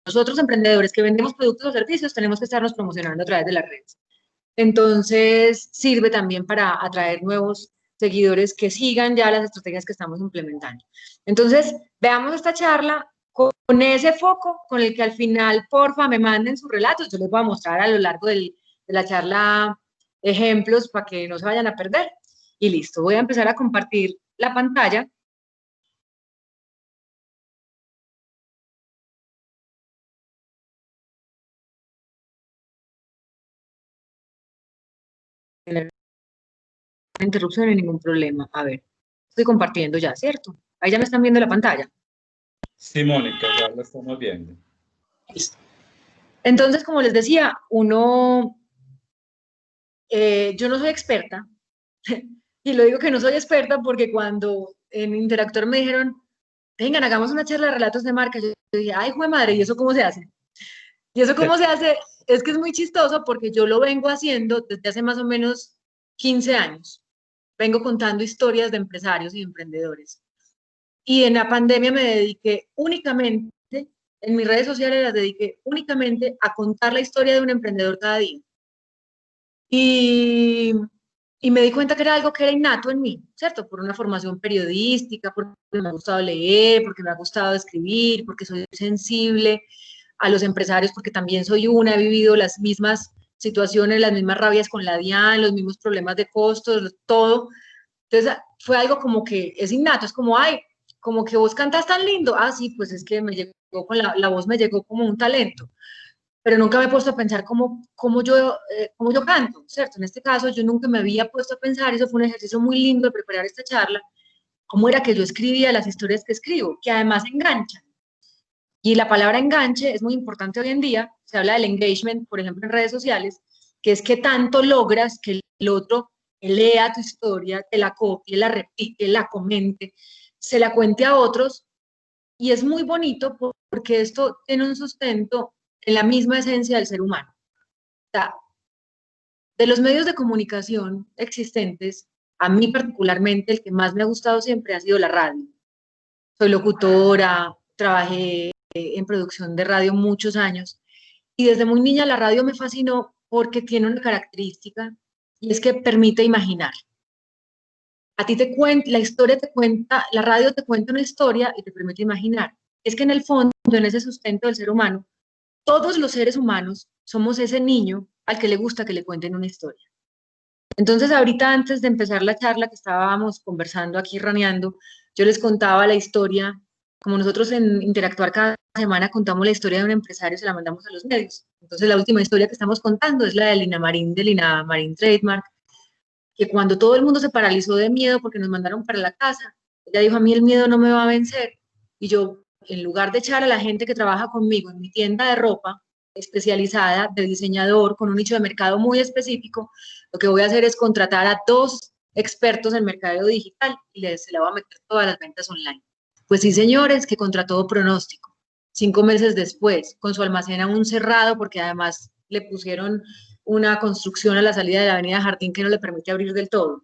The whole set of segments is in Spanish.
nosotros emprendedores que vendemos productos o servicios tenemos que estarnos promocionando a través de las redes. Entonces, sirve también para atraer nuevos seguidores que sigan ya las estrategias que estamos implementando. Entonces, veamos esta charla con ese foco con el que al final, porfa, me manden sus relatos. Yo les voy a mostrar a lo largo de la charla ejemplos para que no se vayan a perder. Y listo, voy a empezar a compartir la pantalla. Interrupción y ningún problema. A ver, estoy compartiendo ya, ¿cierto? Ahí ya me están viendo la pantalla. Sí, Mónica, ya la estamos viendo. Listo. Entonces, como les decía, yo no soy experta, y lo digo que no soy experta porque cuando en Interactor me dijeron, vengan, hagamos una charla de relatos de marca, yo dije, ay, jue madre, ¿y eso cómo se hace? ¿Y eso cómo se hace? Es que es muy chistoso porque yo lo vengo haciendo desde hace más o menos 15 años. Vengo contando historias de empresarios y emprendedores. Y en la pandemia me dediqué únicamente, en mis redes sociales las dediqué únicamente a contar la historia de un emprendedor cada día. Y, y me di cuenta que era algo que era innato en mí, ¿cierto? Por una formación periodística, porque me ha gustado leer, porque me ha gustado escribir, porque soy sensible a los empresarios, porque también soy una, he vivido las mismas situaciones, las mismas rabias con la DIAN, los mismos problemas de costos, todo. Entonces fue algo como que es innato, es como, ay, como que vos cantas tan lindo. Ah, sí, pues es que me llegó con la voz, me llegó como un talento, pero nunca me he puesto a pensar cómo yo canto, ¿cierto? En este caso yo nunca me había puesto a pensar, eso fue un ejercicio muy lindo de preparar esta charla, cómo era que yo escribía las historias que escribo, que además enganchan. Y la palabra enganche es muy importante hoy en día, se habla del engagement, por ejemplo, en redes sociales, que es que tanto logras que el otro lea tu historia, te la copie, la repite, la comente, se la cuente a otros, y es muy bonito porque esto tiene un sustento en la misma esencia del ser humano. O sea, de los medios de comunicación existentes, a mí particularmente el que más me ha gustado siempre ha sido la radio. Soy locutora, trabajé en producción de radio muchos años y desde muy niña la radio me fascinó porque tiene una característica y es que permite imaginar. A ti te cuenta, la historia te cuenta, la radio te cuenta una historia y te permite imaginar. Es que en el fondo, en ese sustento del ser humano, todos los seres humanos somos ese niño al que le gusta que le cuenten una historia. Entonces, ahorita antes de empezar la charla que estábamos conversando aquí, raneando, yo les contaba la historia, como nosotros en Interactuar cada semana contamos la historia de un empresario, se la mandamos a los medios. Entonces, la última historia que estamos contando es la de Lina Marín, de Lina Marín Trademark, que cuando todo el mundo se paralizó de miedo porque nos mandaron para la casa, ella dijo, a mí el miedo no me va a vencer. Y yo, en lugar de echar a la gente que trabaja conmigo en mi tienda de ropa especializada, de diseñador, con un nicho de mercado muy específico, lo que voy a hacer es contratar a 2 expertos en mercadeo digital y se la voy a meter todas las ventas online. Pues sí, señores, que contra todo pronóstico. 5 meses después, con su almacén aún cerrado, porque además le pusieron una construcción a la salida de la avenida Jardín que no le permite abrir del todo,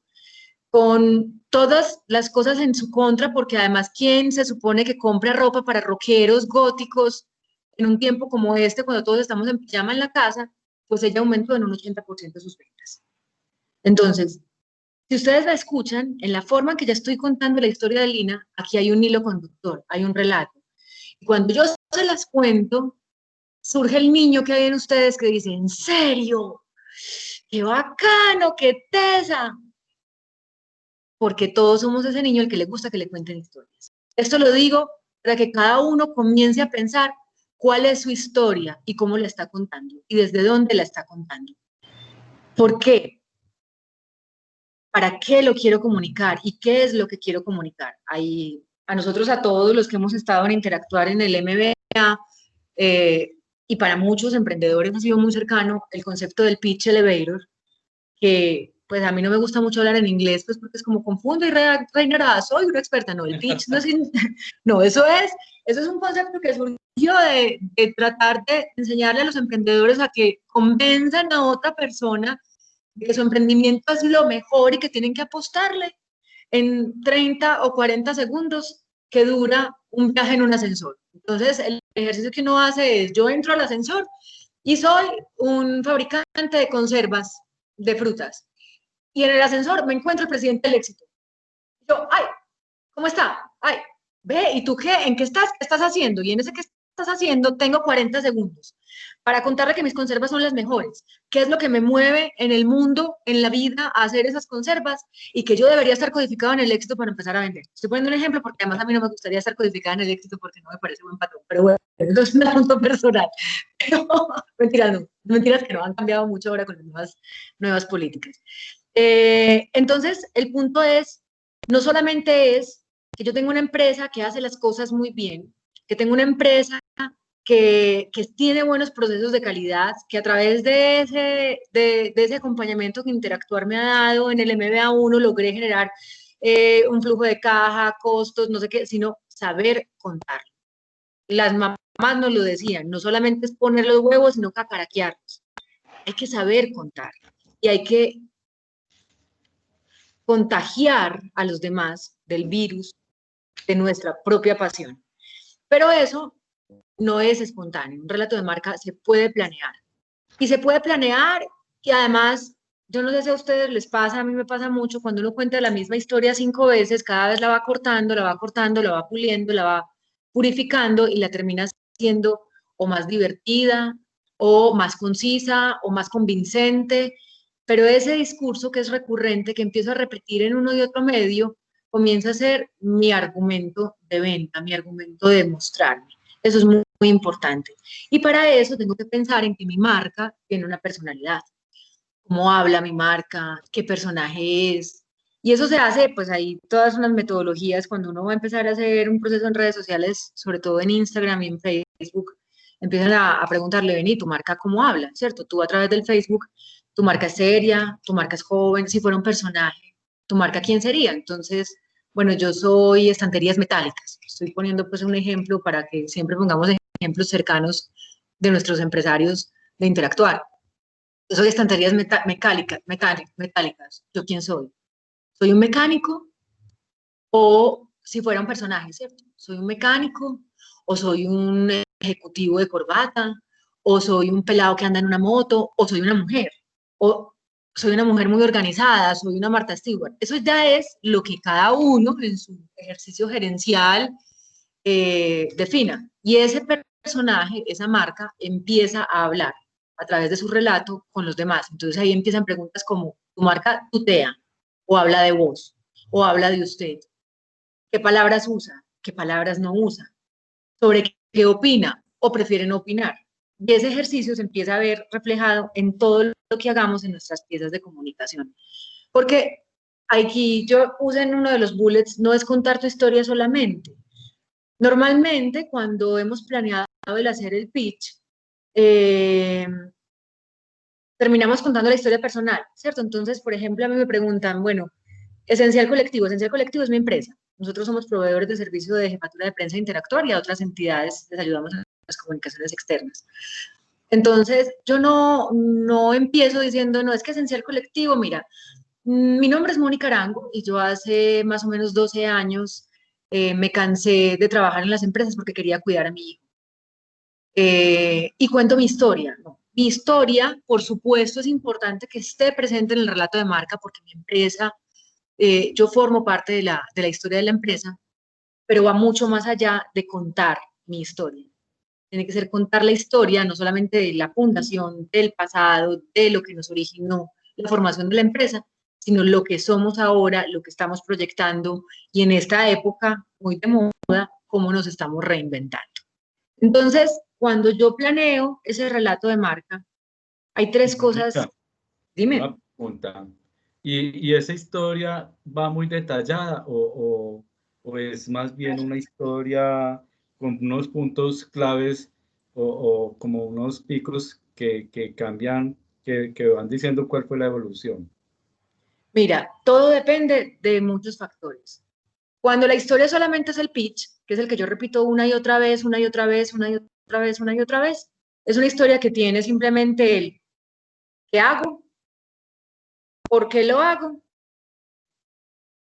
con todas las cosas en su contra, porque además, ¿quién se supone que compra ropa para rockeros góticos en un tiempo como este, cuando todos estamos en pijama en la casa? Pues ella aumentó en un 80% sus ventas. Entonces, si ustedes la escuchan, en la forma en que ya estoy contando la historia de Lina, aquí hay un hilo conductor, hay un relato. Y cuando yo se las cuento, surge el niño que hay en ustedes que dice, ¿en serio? ¡Qué bacano! ¡Qué tesa! Porque todos somos ese niño al que le gusta que le cuenten historias. Esto lo digo para que cada uno comience a pensar cuál es su historia y cómo la está contando y desde dónde la está contando. ¿Por qué? ¿Para qué lo quiero comunicar? ¿Y qué es lo que quiero comunicar? Ahí, a nosotros, a todos los que hemos estado en Interactuar en el MBA, y para muchos emprendedores ha sido muy cercano el concepto del pitch elevator, que pues a mí no me gusta mucho hablar en inglés, pues porque es como confundo y reinará, soy una experta, no, el pitch no es, no, eso es un concepto que surgió de tratar de enseñarle a los emprendedores a que convenzan a otra persona de que su emprendimiento es lo mejor y que tienen que apostarle en 30 o 40 segundos que dura un viaje en un ascensor. Entonces, el ejercicio que uno hace es, yo entro al ascensor y soy un fabricante de conservas de frutas. Y en el ascensor me encuentro el presidente del éxito. Yo, ay, ¿cómo está? Ay, ve, ¿y tú qué? ¿En qué estás? ¿Qué estás haciendo? Y en ese que estás haciendo tengo 40 segundos para contarle que mis conservas son las mejores, qué es lo que me mueve en el mundo, en la vida, a hacer esas conservas y que yo debería estar codificado en el éxito para empezar a vender. Estoy poniendo un ejemplo porque además a mí no me gustaría estar codificada en el éxito porque no me parece buen patrón, pero bueno, eso es un asunto personal. Pero, mentiras, no, mentiras que no han cambiado mucho ahora con las nuevas políticas. Entonces, el punto es, no solamente es que yo tengo una empresa que hace las cosas muy bien, que tengo una empresa que tiene buenos procesos de calidad, que a través de ese acompañamiento que Interactuar me ha dado en el MBA1 logré generar un flujo de caja, costos, no sé qué, sino saber contar. Las mamás nos lo decían, no solamente es poner los huevos, sino cacaraquearlos. Hay que saber contar y hay que contagiar a los demás del virus de nuestra propia pasión. Pero eso no es espontáneo. Un relato de marca se puede planear. Y se puede planear y además, yo no sé si a ustedes les pasa, a mí me pasa mucho, cuando uno cuenta la misma historia 5 veces, cada vez la va cortando, la va cortando, la va puliendo, la va purificando y la termina siendo o más divertida, o más concisa, o más convincente. Pero ese discurso que es recurrente, que empiezo a repetir en uno y otro medio, comienza a ser mi argumento de venta, mi argumento de mostrarme. Eso es muy importante. Y para eso tengo que pensar en que mi marca tiene una personalidad. Cómo habla mi marca, qué personaje es. Y eso se hace, pues hay todas unas metodologías cuando uno va a empezar a hacer un proceso en redes sociales, sobre todo en Instagram y en Facebook, empiezan a preguntarle, vení, tu marca cómo habla, ¿cierto? Tú a través del Facebook, tu marca es seria, tu marca es joven, si fuera un personaje, tu marca quién sería. Entonces, bueno, yo soy Estanterías Metálicas. Estoy poniendo pues un ejemplo para que siempre pongamos ejemplos cercanos de nuestros empresarios de Interactuar. Yo soy Estanterías Metálicas. ¿Yo quién soy? ¿Soy un mecánico o si fuera un personaje, ¿cierto? ¿Soy un mecánico o soy un ejecutivo de corbata o soy un pelado que anda en una moto o soy una mujer o soy una mujer muy organizada, soy una Martha Stewart? Eso ya es lo que cada uno en su ejercicio gerencial defina. Y ese personaje, esa marca, empieza a hablar a través de su relato con los demás. Entonces ahí empiezan preguntas como, ¿tu marca tutea? ¿O habla de vos? ¿O habla de usted? ¿Qué palabras usa? ¿Qué palabras no usa? ¿Sobre qué opina? ¿O prefiere no opinar? Y ese ejercicio se empieza a ver reflejado en todo lo que hagamos en nuestras piezas de comunicación. Porque aquí yo puse en uno de los bullets, no es contar tu historia solamente. Normalmente, cuando hemos planeado el hacer el pitch, eh, terminamos contando la historia personal, ¿cierto? Entonces, por ejemplo, a mí me preguntan, bueno, Esencial Colectivo es mi empresa. Nosotros somos proveedores de servicio de jefatura de prensa Interactuar y a otras entidades les ayudamos en las comunicaciones externas. Entonces, yo no empiezo diciendo, no, es que Esencial Colectivo, mira, mi nombre es Mónica Arango y yo hace más o menos 12 años me cansé de trabajar en las empresas porque quería cuidar a mi hijo. Y cuento mi historia, ¿no? Mi historia, por supuesto, es importante que esté presente en el relato de marca porque mi empresa, yo formo parte de la historia de la empresa, pero va mucho más allá de contar mi historia. Tiene que ser contar la historia, no solamente de la fundación, del pasado, de lo que nos originó la formación de la empresa, sino lo que somos ahora, lo que estamos proyectando y en esta época muy de moda, cómo nos estamos reinventando. Entonces, cuando yo planeo ese relato de marca, hay tres cosas, Mónica, dime. una pregunta. ¿Y esa historia va muy detallada o es más bien una historia con unos puntos claves o como unos picos que cambian, que van diciendo cuál fue la evolución? Mira, todo depende de muchos factores. Cuando la historia solamente es el pitch, que es el que yo repito una y otra vez, una y otra vez, una y otra vez, una y otra vez, es una historia que tiene simplemente el qué hago, por qué lo hago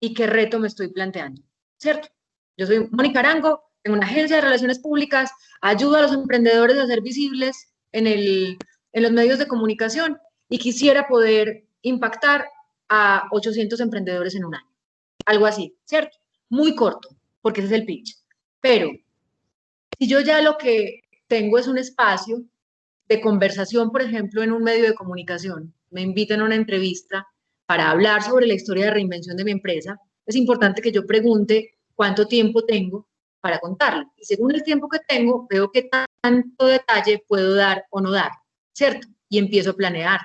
y qué reto me estoy planteando, ¿cierto? Yo soy Mónica Arango, tengo una agencia de relaciones públicas, ayudo a los emprendedores a ser visibles en los medios de comunicación y quisiera poder impactar a 800 emprendedores en un año. Algo así, ¿cierto? Muy corto, porque ese es el pitch. Pero si yo ya lo que tengo es un espacio de conversación, por ejemplo, en un medio de comunicación, me invitan a una entrevista para hablar sobre la historia de reinvención de mi empresa, es importante que yo pregunte cuánto tiempo tengo para contarlo. Y según el tiempo que tengo, veo qué tanto detalle puedo dar o no dar, ¿cierto? Y empiezo a planear.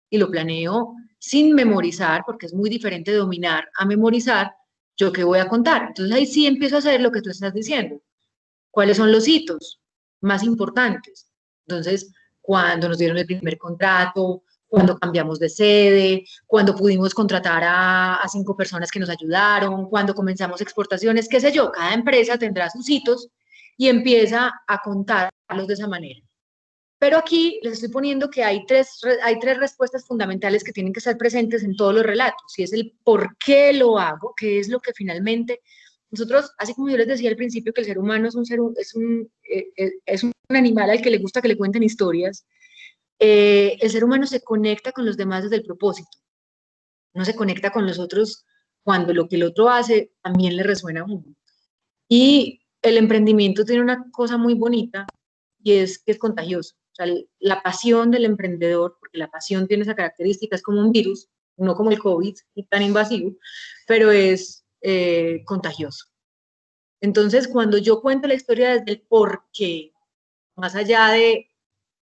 Y lo planeo sin memorizar, porque es muy diferente dominar a memorizar yo qué voy a contar. Entonces ahí sí empiezo a hacer lo que tú estás diciendo. ¿Cuáles son los hitos más importantes? Entonces, cuando nos dieron el primer contrato, cuando cambiamos de sede, cuando pudimos contratar a 5 personas que nos ayudaron, cuando comenzamos exportaciones, qué sé yo, cada empresa tendrá sus hitos y empieza a contarlos de esa manera. Pero aquí les estoy poniendo que hay tres respuestas fundamentales que tienen que estar presentes en todos los relatos, y es el por qué lo hago, que es lo que finalmente nosotros, así como yo les decía al principio que el ser humano es un animal al que le gusta que le cuenten historias, el ser humano se conecta con los demás desde el propósito, no se conecta con los otros cuando lo que el otro hace también le resuena a uno. Y el emprendimiento tiene una cosa muy bonita y es que es contagioso. O sea, la pasión del emprendedor, porque la pasión tiene esa característica, es como un virus, no como el COVID, tan invasivo, pero es contagioso. Entonces, cuando yo cuento la historia desde el por qué, más allá de,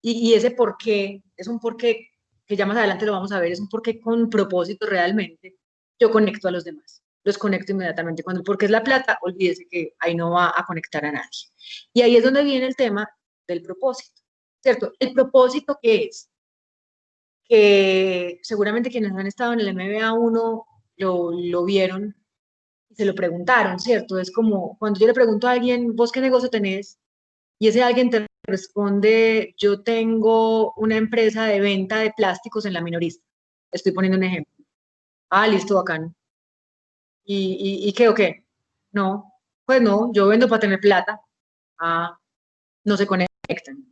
y ese por qué, es un por qué que ya más adelante lo vamos a ver, es un por qué con propósito realmente, yo conecto a los demás, los conecto inmediatamente. Cuando el por qué es la plata, olvídese que ahí no va a conectar a nadie. Y ahí es donde viene el tema del propósito, ¿cierto? ¿El propósito qué es? Que seguramente quienes han estado en el MBA 1 lo vieron y se lo preguntaron, ¿cierto? Es como cuando yo le pregunto a alguien, ¿vos qué negocio tenés? Y ese alguien te responde, yo tengo una empresa de venta de plásticos en la minorista. Estoy poniendo un ejemplo. Ah, listo, bacán. ¿Y qué o qué? No, pues no, yo vendo para tener plata. Ah, no se conectan.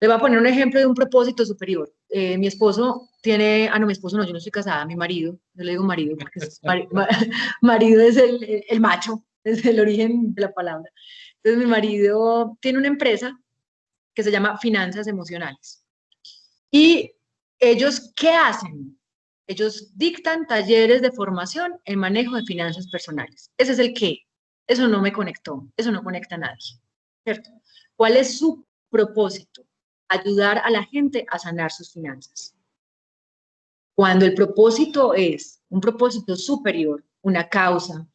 Le voy a poner un ejemplo de un propósito superior. Mi esposo tiene, no, mi esposo no, yo no estoy casada, mi marido, yo le digo marido porque marido es el macho, es el origen de la palabra. Entonces mi marido tiene una empresa que se llama Finanzas Emocionales. ¿Y ellos qué hacen? Ellos dictan talleres de formación en manejo de finanzas personales. Ese es el qué. Eso no me conectó, eso no conecta a nadie, ¿cierto? ¿Cuál es su propósito? Ayudar a la gente a sanar sus finanzas. Cuando el propósito es un propósito superior, una causa,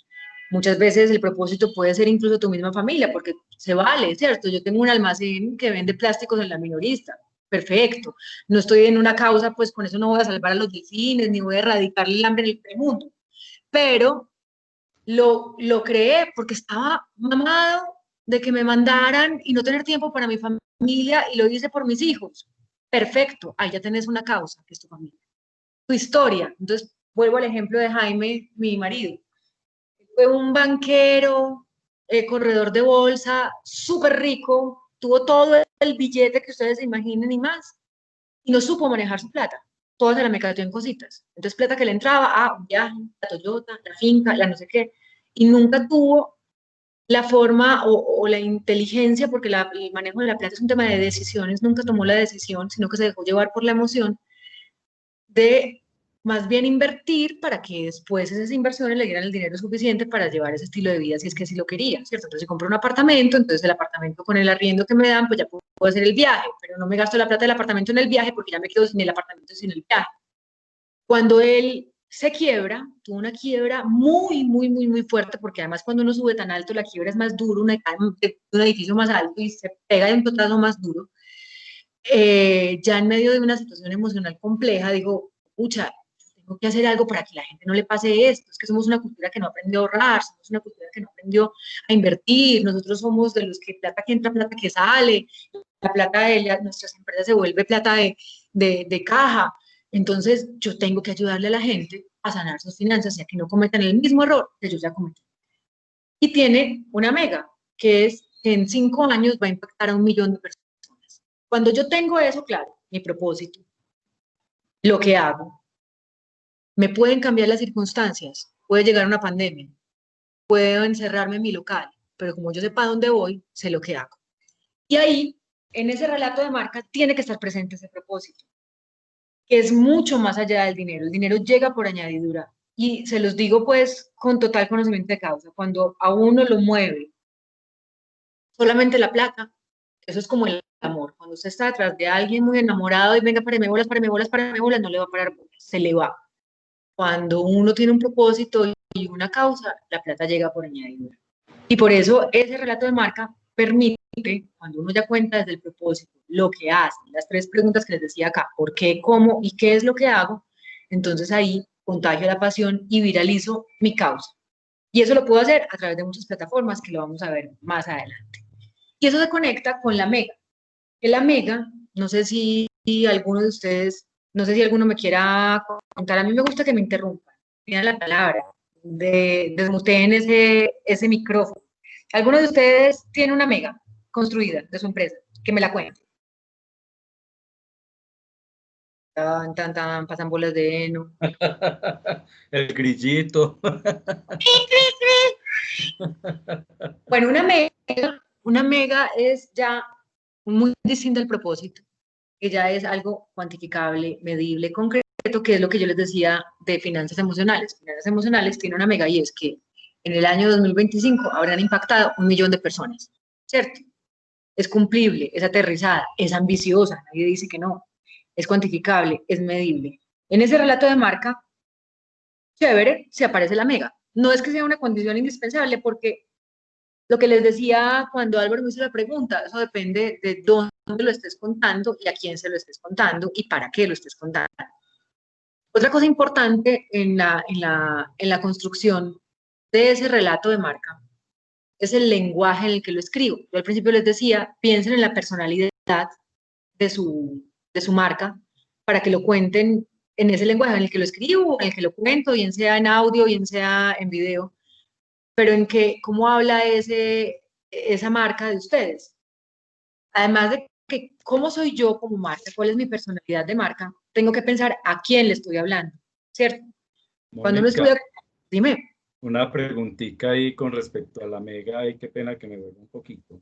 muchas veces el propósito puede ser incluso tu misma familia, porque se vale, ¿cierto? Yo tengo un almacén que vende plásticos en la minorista, perfecto. No estoy en una causa, pues con eso no voy a salvar a los delfines, ni voy a erradicar el hambre en el mundo. Pero lo creé porque estaba mamado de que me mandaran y no tener tiempo para mi familia, y lo hice por mis hijos. Perfecto, ahí ya tenés una causa, que es tu familia. Tu historia. Entonces, vuelvo al ejemplo de Jaime, mi marido. Fue un banquero, corredor de bolsa, súper rico, tuvo todo el billete que ustedes se imaginen y más, y no supo manejar su plata. Toda se la mercadeó en cositas. Entonces, plata que le entraba, un viaje, la Toyota, la finca, la no sé qué, y nunca tuvo la forma o la inteligencia, porque el manejo de la plata es un tema de decisiones, nunca tomó la decisión, sino que se dejó llevar por la emoción de más bien invertir para que después esas inversiones le dieran el dinero suficiente para llevar ese estilo de vida si es que así lo quería, ¿cierto? Entonces, si compro un apartamento, entonces el apartamento con el arriendo que me dan, pues ya puedo hacer el viaje, pero no me gasto la plata del apartamento en el viaje porque ya me quedo sin el apartamento y sin el viaje. Cuando él se quiebra, tuvo una quiebra muy, muy, muy, muy fuerte, porque además cuando uno sube tan alto, la quiebra es más duro, una cae de un edificio más alto y se pega de un totazo más duro. Ya en medio de una situación emocional compleja, digo, pucha, tengo que hacer algo para que la gente no le pase esto. Es que somos una cultura que no aprendió a ahorrar, somos una cultura que no aprendió a invertir, nosotros somos de los que plata que entra, plata que sale, la plata de nuestras empresas se vuelve plata de caja. Entonces yo tengo que ayudarle a la gente a sanar sus finanzas y a que no cometan el mismo error que yo ya cometí. Y tiene una mega. que es que en 5 años va a impactar a 1 millón de personas. Cuando yo tengo eso claro, mi propósito, lo que hago, me pueden cambiar las circunstancias, puede llegar una pandemia, puedo encerrarme en mi local, pero como yo sepa dónde voy, sé lo que hago. Y ahí, en ese relato de marca, tiene que estar presente ese propósito, que es mucho más allá del dinero. El dinero llega por añadidura. Y se los digo pues con total conocimiento de causa. Cuando a uno lo mueve solamente la plata, eso es como el amor. Cuando usted está detrás de alguien muy enamorado y venga, páreme bolas, páreme bolas, páreme bolas, no le va a parar bolas, se le va. Cuando uno tiene un propósito y una causa, la plata llega por añadidura. Y por eso ese relato de marca permite, cuando uno ya cuenta desde el propósito, lo que hace, las 3 preguntas que les decía acá, ¿por qué, cómo y qué es lo que hago? Entonces ahí contagio la pasión y viralizo mi causa. Y eso lo puedo hacer a través de muchas plataformas que lo vamos a ver más adelante. Y eso se conecta con la mega. Que la mega, no sé si alguno de ustedes, no sé si alguno me quiera contar, a mí me gusta que me interrumpan, tienen la palabra, desmuteen ese micrófono. ¿Alguno de ustedes tiene una mega construida de su empresa? Que me la cuente. Tan, tan, tan, pasan bolas de heno. El grillito. Bueno, una mega es ya muy distinta al propósito, que ya es algo cuantificable, medible, concreto, que es lo que yo les decía de finanzas emocionales. Finanzas emocionales tiene una mega y es que en el año 2025 habrán impactado 1 millón de personas, ¿cierto? Es cumplible, es aterrizada, es ambiciosa, nadie dice que no, es cuantificable, es medible. En ese relato de marca, chévere, se aparece la mega. No es que sea una condición indispensable porque lo que les decía cuando Álvaro me hizo la pregunta, eso depende de dónde lo estés contando y a quién se lo estés contando y para qué lo estés contando. Otra cosa importante en la construcción de ese relato de marca es el lenguaje en el que lo escribo. Yo al principio les decía, piensen en la personalidad de su marca para que lo cuenten en ese lenguaje en el que lo escribo, en el que lo cuento, bien sea en audio, bien sea en video, pero en que, cómo habla esa marca de ustedes. Además de que, ¿cómo soy yo como marca? ¿Cuál es mi personalidad de marca? Tengo que pensar a quién le estoy hablando, ¿cierto? Cuando uno Mónica, estudia, dime. una preguntita ahí con respecto a la mega, y qué pena que me vuelva un poquito.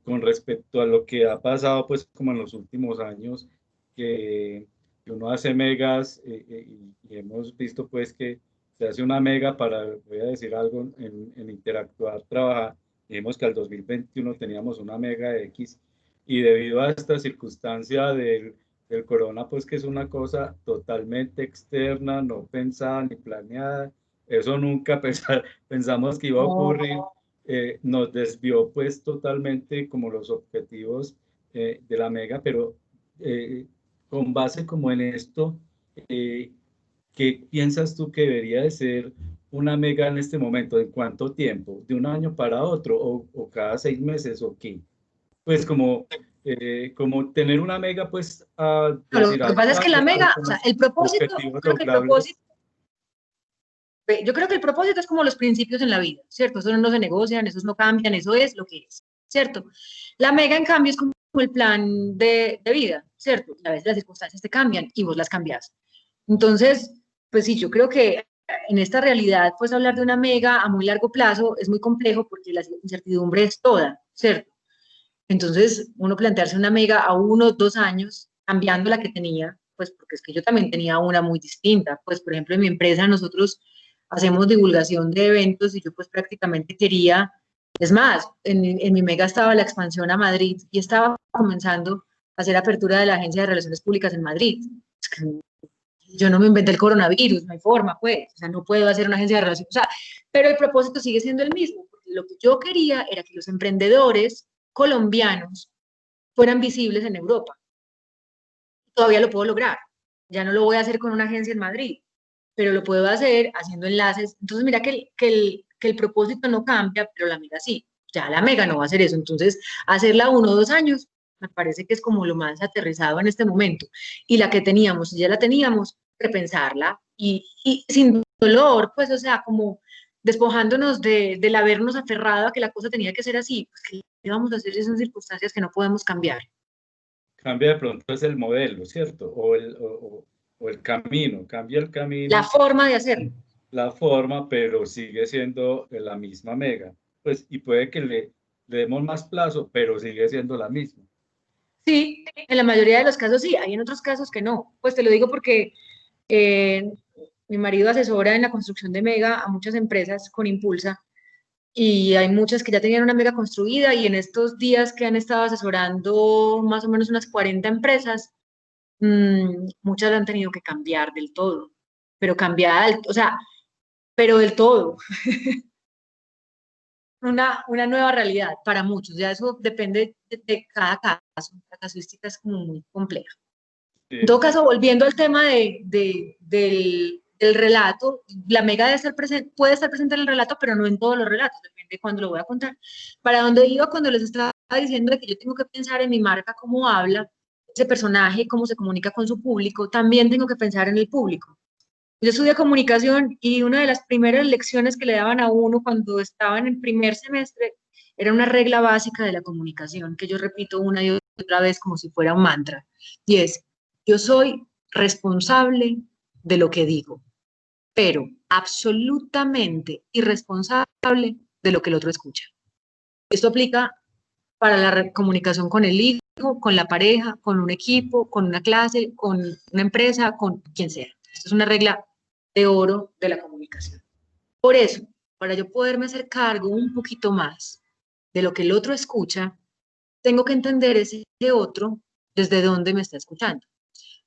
Con respecto a lo que ha pasado, pues como en los últimos años, que uno hace megas y hemos visto pues que se hace una mega para, voy a decir algo, en interactuar, trabajar. Vimos que al 2021 teníamos una mega X y debido a esta circunstancia del corona, pues que es una cosa totalmente externa, no pensada ni planeada, eso nunca pensamos que iba a ocurrir, nos desvió pues totalmente como los objetivos de la mega, pero con base como en esto, eh, ¿qué piensas tú que debería de ser una mega en este momento? ¿En cuánto tiempo? ¿De un año para otro? ¿O cada 6 meses? ¿O qué? Pues como tener una mega, pues a No, lo decir que pasa es que la algo, pero mega, o con sea, el propósito, objetivos yo creo que el propósito, logrables. yo creo que el propósito es como los principios en la vida, ¿cierto? Eso no se negocian, esos no cambian, eso es lo que es, ¿cierto? La mega, en cambio, es como el plan de vida, ¿cierto? A veces las circunstancias te cambian y vos las cambias. Entonces, pues sí, yo creo que en esta realidad, pues hablar de una mega a muy largo plazo es muy complejo porque la incertidumbre es toda, ¿cierto? Entonces, uno plantearse una mega a 1 o 2 años, cambiando la que tenía, pues porque es que yo también tenía una muy distinta. Pues, por ejemplo, en mi empresa nosotros hacemos divulgación de eventos y yo pues prácticamente quería, es más, en mi mega estaba la expansión a Madrid y estaba comenzando a hacer apertura de la Agencia de Relaciones Públicas en Madrid. Es que yo no me inventé el coronavirus, no hay forma, pues, o sea, no puedo hacer una agencia de relaciones, o sea, pero el propósito sigue siendo el mismo, porque lo que yo quería era que los emprendedores colombianos fueran visibles en Europa. Todavía lo puedo lograr, ya no lo voy a hacer con una agencia en Madrid, pero lo puedo hacer haciendo enlaces. Entonces, mira que el propósito no cambia, pero la mega sí. Ya la mega no va a hacer eso. Entonces, hacerla 1 o 2 años, me parece que es como lo más aterrizado en este momento. Y la que teníamos, si ya la teníamos, repensarla y sin dolor, pues, o sea, como despojándonos del habernos aferrado a que la cosa tenía que ser así, pues ¿qué vamos a hacer si son circunstancias que no podemos cambiar? Cambia de pronto es el modelo, ¿cierto? O el camino, cambia el La camino, forma de hacerlo. la forma, pero sigue siendo la misma mega. Pues, y puede que le demos más plazo, pero sigue siendo la misma. Sí, en la mayoría de los casos sí, hay en otros casos que no. Pues te lo digo porque eh, mi marido asesora en la construcción de mega a muchas empresas con Impulsa y hay muchas que ya tenían una mega construida y en estos días que han estado asesorando más o menos unas 40 empresas, muchas la han tenido que cambiar del todo, pero cambiar, o sea, pero del todo, una nueva realidad para muchos, ya eso depende de cada caso, la casuística es como muy compleja. En todo Sí, caso, volviendo al tema del relato, la mega debe estar puede estar presente en el relato, pero no en todos los relatos, depende de cuándo lo voy a contar. Para dónde iba cuando les estaba diciendo de que yo tengo que pensar en mi marca, cómo habla ese personaje, cómo se comunica con su público, también tengo que pensar en el público. Yo estudié comunicación y una de las primeras lecciones que le daban a uno cuando estaba en el primer semestre era una regla básica de la comunicación que yo repito una y otra vez como si fuera un mantra. Y es, yo soy responsable de lo que digo, pero absolutamente irresponsable de lo que el otro escucha. Esto aplica para la comunicación con el hijo, con la pareja, con un equipo, con una clase, con una empresa, con quien sea. Esto es una regla de oro de la comunicación. Por eso, para yo poderme hacer cargo un poquito más de lo que el otro escucha, tengo que entender ese otro desde dónde me está escuchando.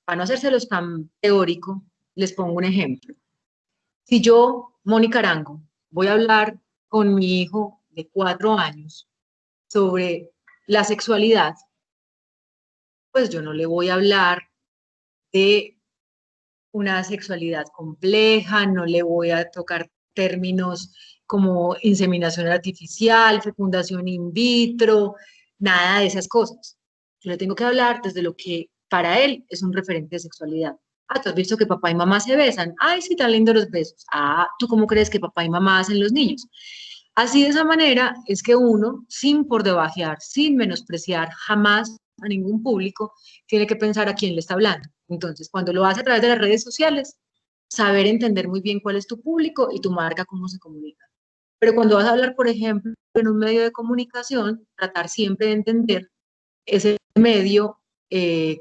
Para no hacérselos tan teórico, les pongo un ejemplo. Si yo, Mónica Arango, voy a hablar con mi hijo de 4 años sobre la sexualidad, pues yo no le voy a hablar de una sexualidad compleja, no le voy a tocar términos como inseminación artificial, fecundación in vitro, nada de esas cosas. Yo le tengo que hablar desde lo que para él es un referente de sexualidad. Ah, ¿tú has visto que papá y mamá se besan? Ay, sí, tan lindos los besos. Ah, ¿tú cómo crees que papá y mamá hacen los niños? Así de esa manera es que uno, sin por debajear, sin menospreciar jamás a ningún público, tiene que pensar a quién le está hablando. Entonces, cuando lo hace a través de las redes sociales, saber entender muy bien cuál es tu público y tu marca, cómo se comunica. Pero cuando vas a hablar, por ejemplo, en un medio de comunicación, tratar siempre de entender ese medio,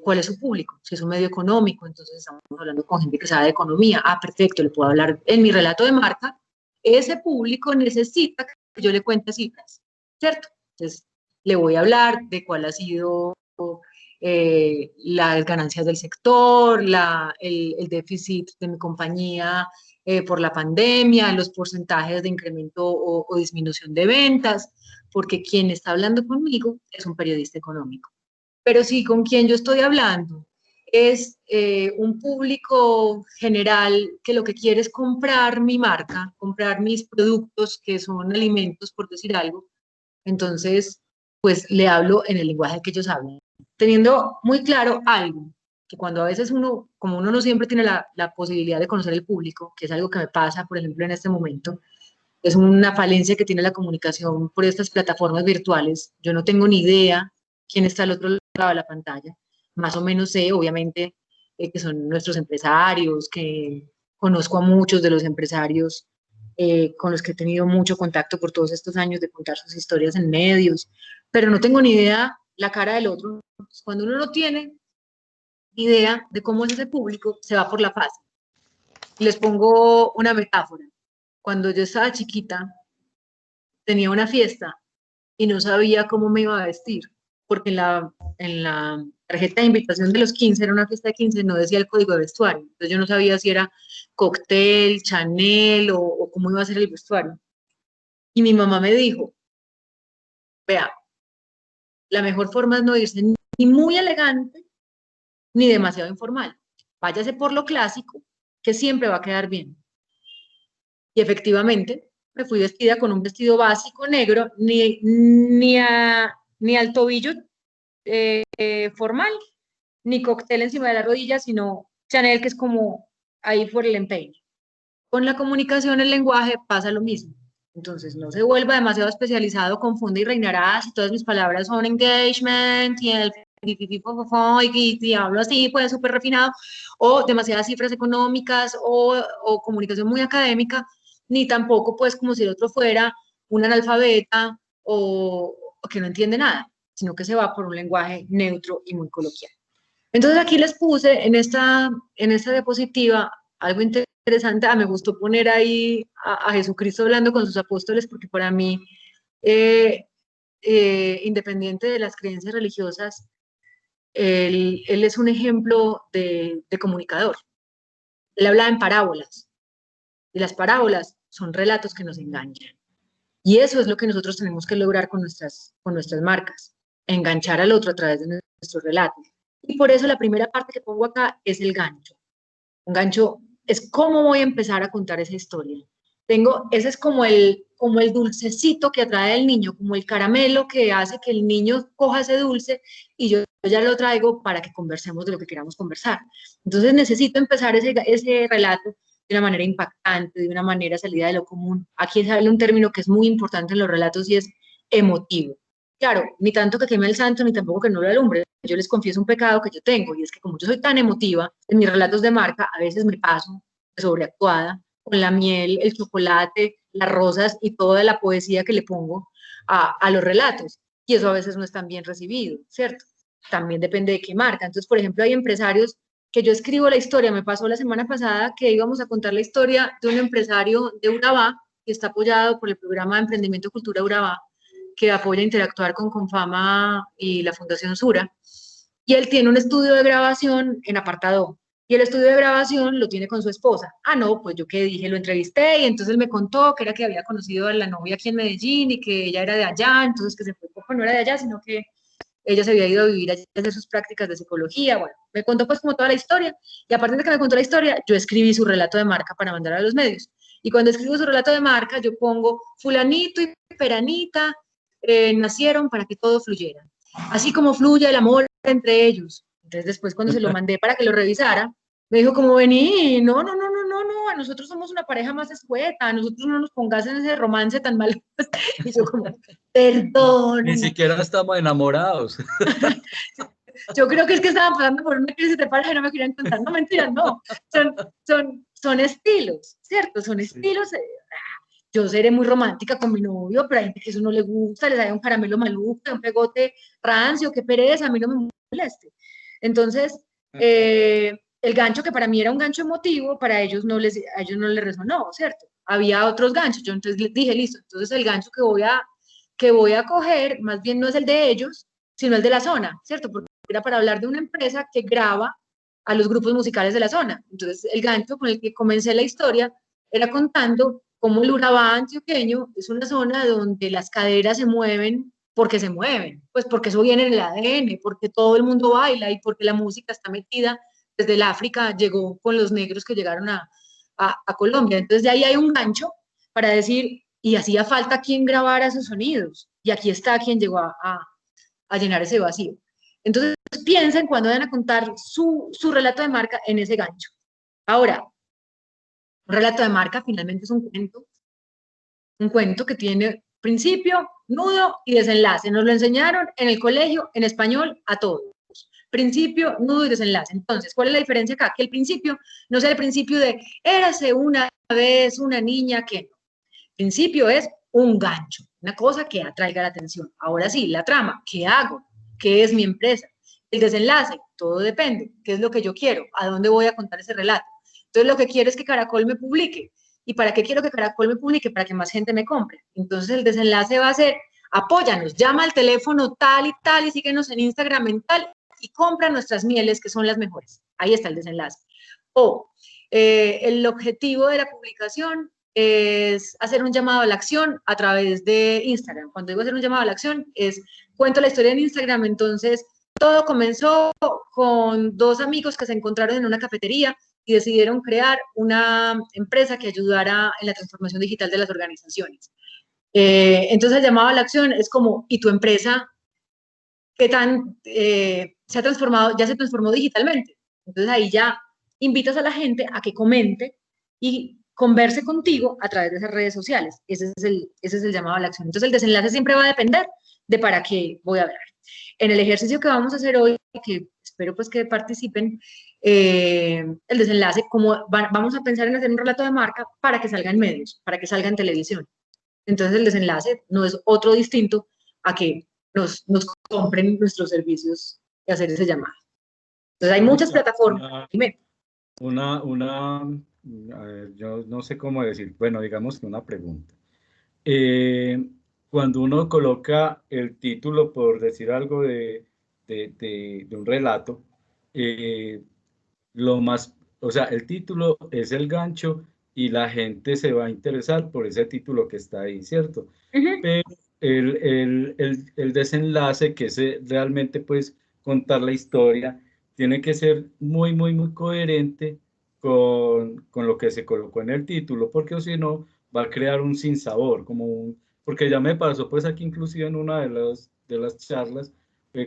cuál es su público. Si es un medio económico, entonces estamos hablando con gente que sabe de economía. Ah, perfecto, le puedo hablar en mi relato de marca. Ese público necesita que yo le cuente cifras, ¿cierto? Entonces, le voy a hablar de cuál ha sido las ganancias del sector, el déficit de mi compañía por la pandemia, los porcentajes de incremento o disminución de ventas, porque quien está hablando conmigo es un periodista económico. Pero si con quien yo estoy hablando es un público general que lo que quiere es comprar mi marca, comprar mis productos, que son alimentos, por decir algo, entonces, pues le hablo en el lenguaje que ellos hablan, teniendo muy claro algo, que cuando a veces uno, como uno no siempre tiene la posibilidad de conocer el público, que es algo que me pasa, por ejemplo, en este momento, es una falencia que tiene la comunicación por estas plataformas virtuales. Yo no tengo ni idea quién está al otro lado de la pantalla. Más o menos sé, obviamente, que son nuestros empresarios, que conozco a muchos de los empresarios con los que he tenido mucho contacto por todos estos años de contar sus historias en medios, pero no tengo ni idea la cara del otro. Cuando uno no tiene idea de cómo es ese público, se va por la fácil. Les pongo una metáfora. Cuando yo estaba chiquita, tenía una fiesta y no sabía cómo me iba a vestir, porque en la tarjeta de invitación de los 15, era una fiesta de 15, no decía el código de vestuario. Entonces yo no sabía si era cóctel, Chanel o cómo iba a ser el vestuario. Y mi mamá me dijo, vea, la mejor forma es no irse ni muy elegante ni demasiado informal. Váyase por lo clásico, que siempre va a quedar bien. Y efectivamente, me fui vestida con un vestido básico negro, ni al tobillo formal, ni cóctel encima de la rodilla, sino Chanel, que es como ahí por el empeine. Con la comunicación, el lenguaje pasa lo mismo. Entonces, no se vuelva demasiado especializado, confunde y reinará si todas mis palabras son engagement y el y hablo así, pues súper refinado, o demasiadas cifras económicas o comunicación muy académica, ni tampoco pues como si el otro fuera un analfabeta o que no entiende nada, sino que se va por un lenguaje neutro y muy coloquial. Entonces aquí les puse en esta diapositiva algo interesante. Me gustó poner ahí a Jesucristo hablando con sus apóstoles porque para mí, eh, independiente de las creencias religiosas, él es un ejemplo de comunicador. Él habla en parábolas y las parábolas son relatos que nos enganchan. Y eso es lo que nosotros tenemos que lograr con nuestras marcas, enganchar al otro a través de nuestros relatos. Y por eso la primera parte que pongo acá es el gancho. Un gancho es cómo voy a empezar a contar esa historia. Ese es como el dulcecito que atrae al niño, como el caramelo que hace que el niño coja ese dulce y yo ya lo traigo para que conversemos de lo que queramos conversar. Entonces necesito empezar ese relato de una manera impactante, de una manera salida de lo común. Aquí sale un término que es muy importante en los relatos y es emotivo. Claro, ni tanto que queme el santo, ni tampoco que no lo alumbre. Yo les confieso un pecado que yo tengo, y es que como yo soy tan emotiva, en mis relatos de marca a veces me paso de sobreactuada con la miel, el chocolate, las rosas y toda la poesía que le pongo a los relatos. Y eso a veces no es tan bien recibido, ¿cierto? También depende de qué marca. Entonces, por ejemplo, hay empresarios que yo escribo la historia. Me pasó la semana pasada que íbamos a contar la historia de un empresario de Urabá, que está apoyado por el programa de Emprendimiento Cultura Urabá, que apoya Interactuar con Confama y la Fundación Sura. Y él tiene un estudio de grabación en apartado. Y el estudio de grabación lo tiene con su esposa. Ah, no, pues yo qué dije, lo entrevisté y entonces me contó que era que había conocido a la novia aquí en Medellín y que ella era de allá, entonces que se fue, pues no era de allá, sino que ella se había ido a vivir allá a hacer sus prácticas de psicología. Bueno, me contó pues como toda la historia y a partir de que me contó la historia, yo escribí su relato de marca para mandar a los medios. Y cuando escribo su relato de marca, yo pongo fulanito y peranita nacieron para que todo fluyera. Así como fluye el amor entre ellos. Entonces después cuando se lo mandé para que lo revisara, me dijo como vení, no, a nosotros somos una pareja más escueta, a nosotros no nos pongas en ese romance tan mal. Y yo como, perdón. Ni siquiera estamos enamorados. Yo creo que es que estaban pasando por una crisis de pareja y no me querían contar. No, mentiras, no. Son estilos, ¿cierto? Son Sí. estilos. Yo seré muy romántica con mi novio, pero hay gente que eso no le gusta, les da un caramelo maluco, un pegote rancio, qué pereza, a mí no me moleste. Entonces, el gancho que para mí era un gancho emotivo, para ellos a ellos no les resonó, ¿cierto? Había otros ganchos, yo entonces les dije, listo, entonces el gancho que voy a coger, más bien no es el de ellos, sino el de la zona, ¿cierto? Porque era para hablar de una empresa que graba a los grupos musicales de la zona. Entonces, el gancho con el que comencé la historia era contando cómo el Urabá antioqueño es una zona donde las caderas se mueven porque se mueven, pues porque eso viene en el ADN, porque todo el mundo baila y porque la música está metida desde el África, llegó con los negros que llegaron a Colombia. Entonces de ahí hay un gancho para decir, y hacía falta quien grabara esos sonidos, y aquí está quien llegó a llenar ese vacío. Entonces piensen cuando vayan a contar su relato de marca en ese gancho. Ahora, un relato de marca finalmente es un cuento que tiene principio, nudo y desenlace. Nos lo enseñaron en el colegio, en español, a todos. Principio, nudo y desenlace. Entonces, ¿cuál es la diferencia acá? Que el principio no sea el principio de érase una vez una niña que no. El principio es un gancho, una cosa que atraiga la atención. Ahora sí, la trama, ¿qué hago? ¿Qué es mi empresa? El desenlace, todo depende. ¿Qué es lo que yo quiero? ¿A dónde voy a contar ese relato? Entonces, lo que quiero es que Caracol me publique. ¿Y para qué quiero que Caracol me publique? Para que más gente me compre. Entonces, el desenlace va a ser, apóyanos, llama al teléfono tal y síguenos en Instagram en tal y compra nuestras mieles que son las mejores. Ahí está el desenlace. O el objetivo de la publicación es hacer un llamado a la acción a través de Instagram. Cuando digo hacer un llamado a la acción es, cuento la historia en Instagram, entonces todo comenzó con dos amigos que se encontraron en una cafetería y decidieron crear una empresa que ayudara en la transformación digital de las organizaciones. Entonces el llamado a la acción es como, ¿y tu empresa qué tan se ha transformado, ya se transformó digitalmente? Entonces ahí ya invitas a la gente a que comente y converse contigo a través de esas redes sociales. Ese es el llamado a la acción. Entonces el desenlace siempre va a depender de para qué voy a hablar. En el ejercicio que vamos a hacer hoy, que espero pues que participen, el desenlace, vamos a pensar en hacer un relato de marca para que salga en medios, para que salga en televisión. Entonces el desenlace no es otro distinto a que nos compren nuestros servicios y hacer ese llamado. Entonces hay muchas plataformas. A ver, yo no sé cómo decir, bueno, digamos que una pregunta. Cuando uno coloca el título, por decir algo de un relato, lo más, o sea, el título es el gancho y la gente se va a interesar por ese título que está ahí, ¿cierto? Pero el desenlace, que es realmente pues contar la historia, tiene que ser muy, muy, muy coherente con lo que se colocó en el título, porque o si no, va a crear un sinsabor, porque ya me pasó pues aquí inclusive en una de las charlas,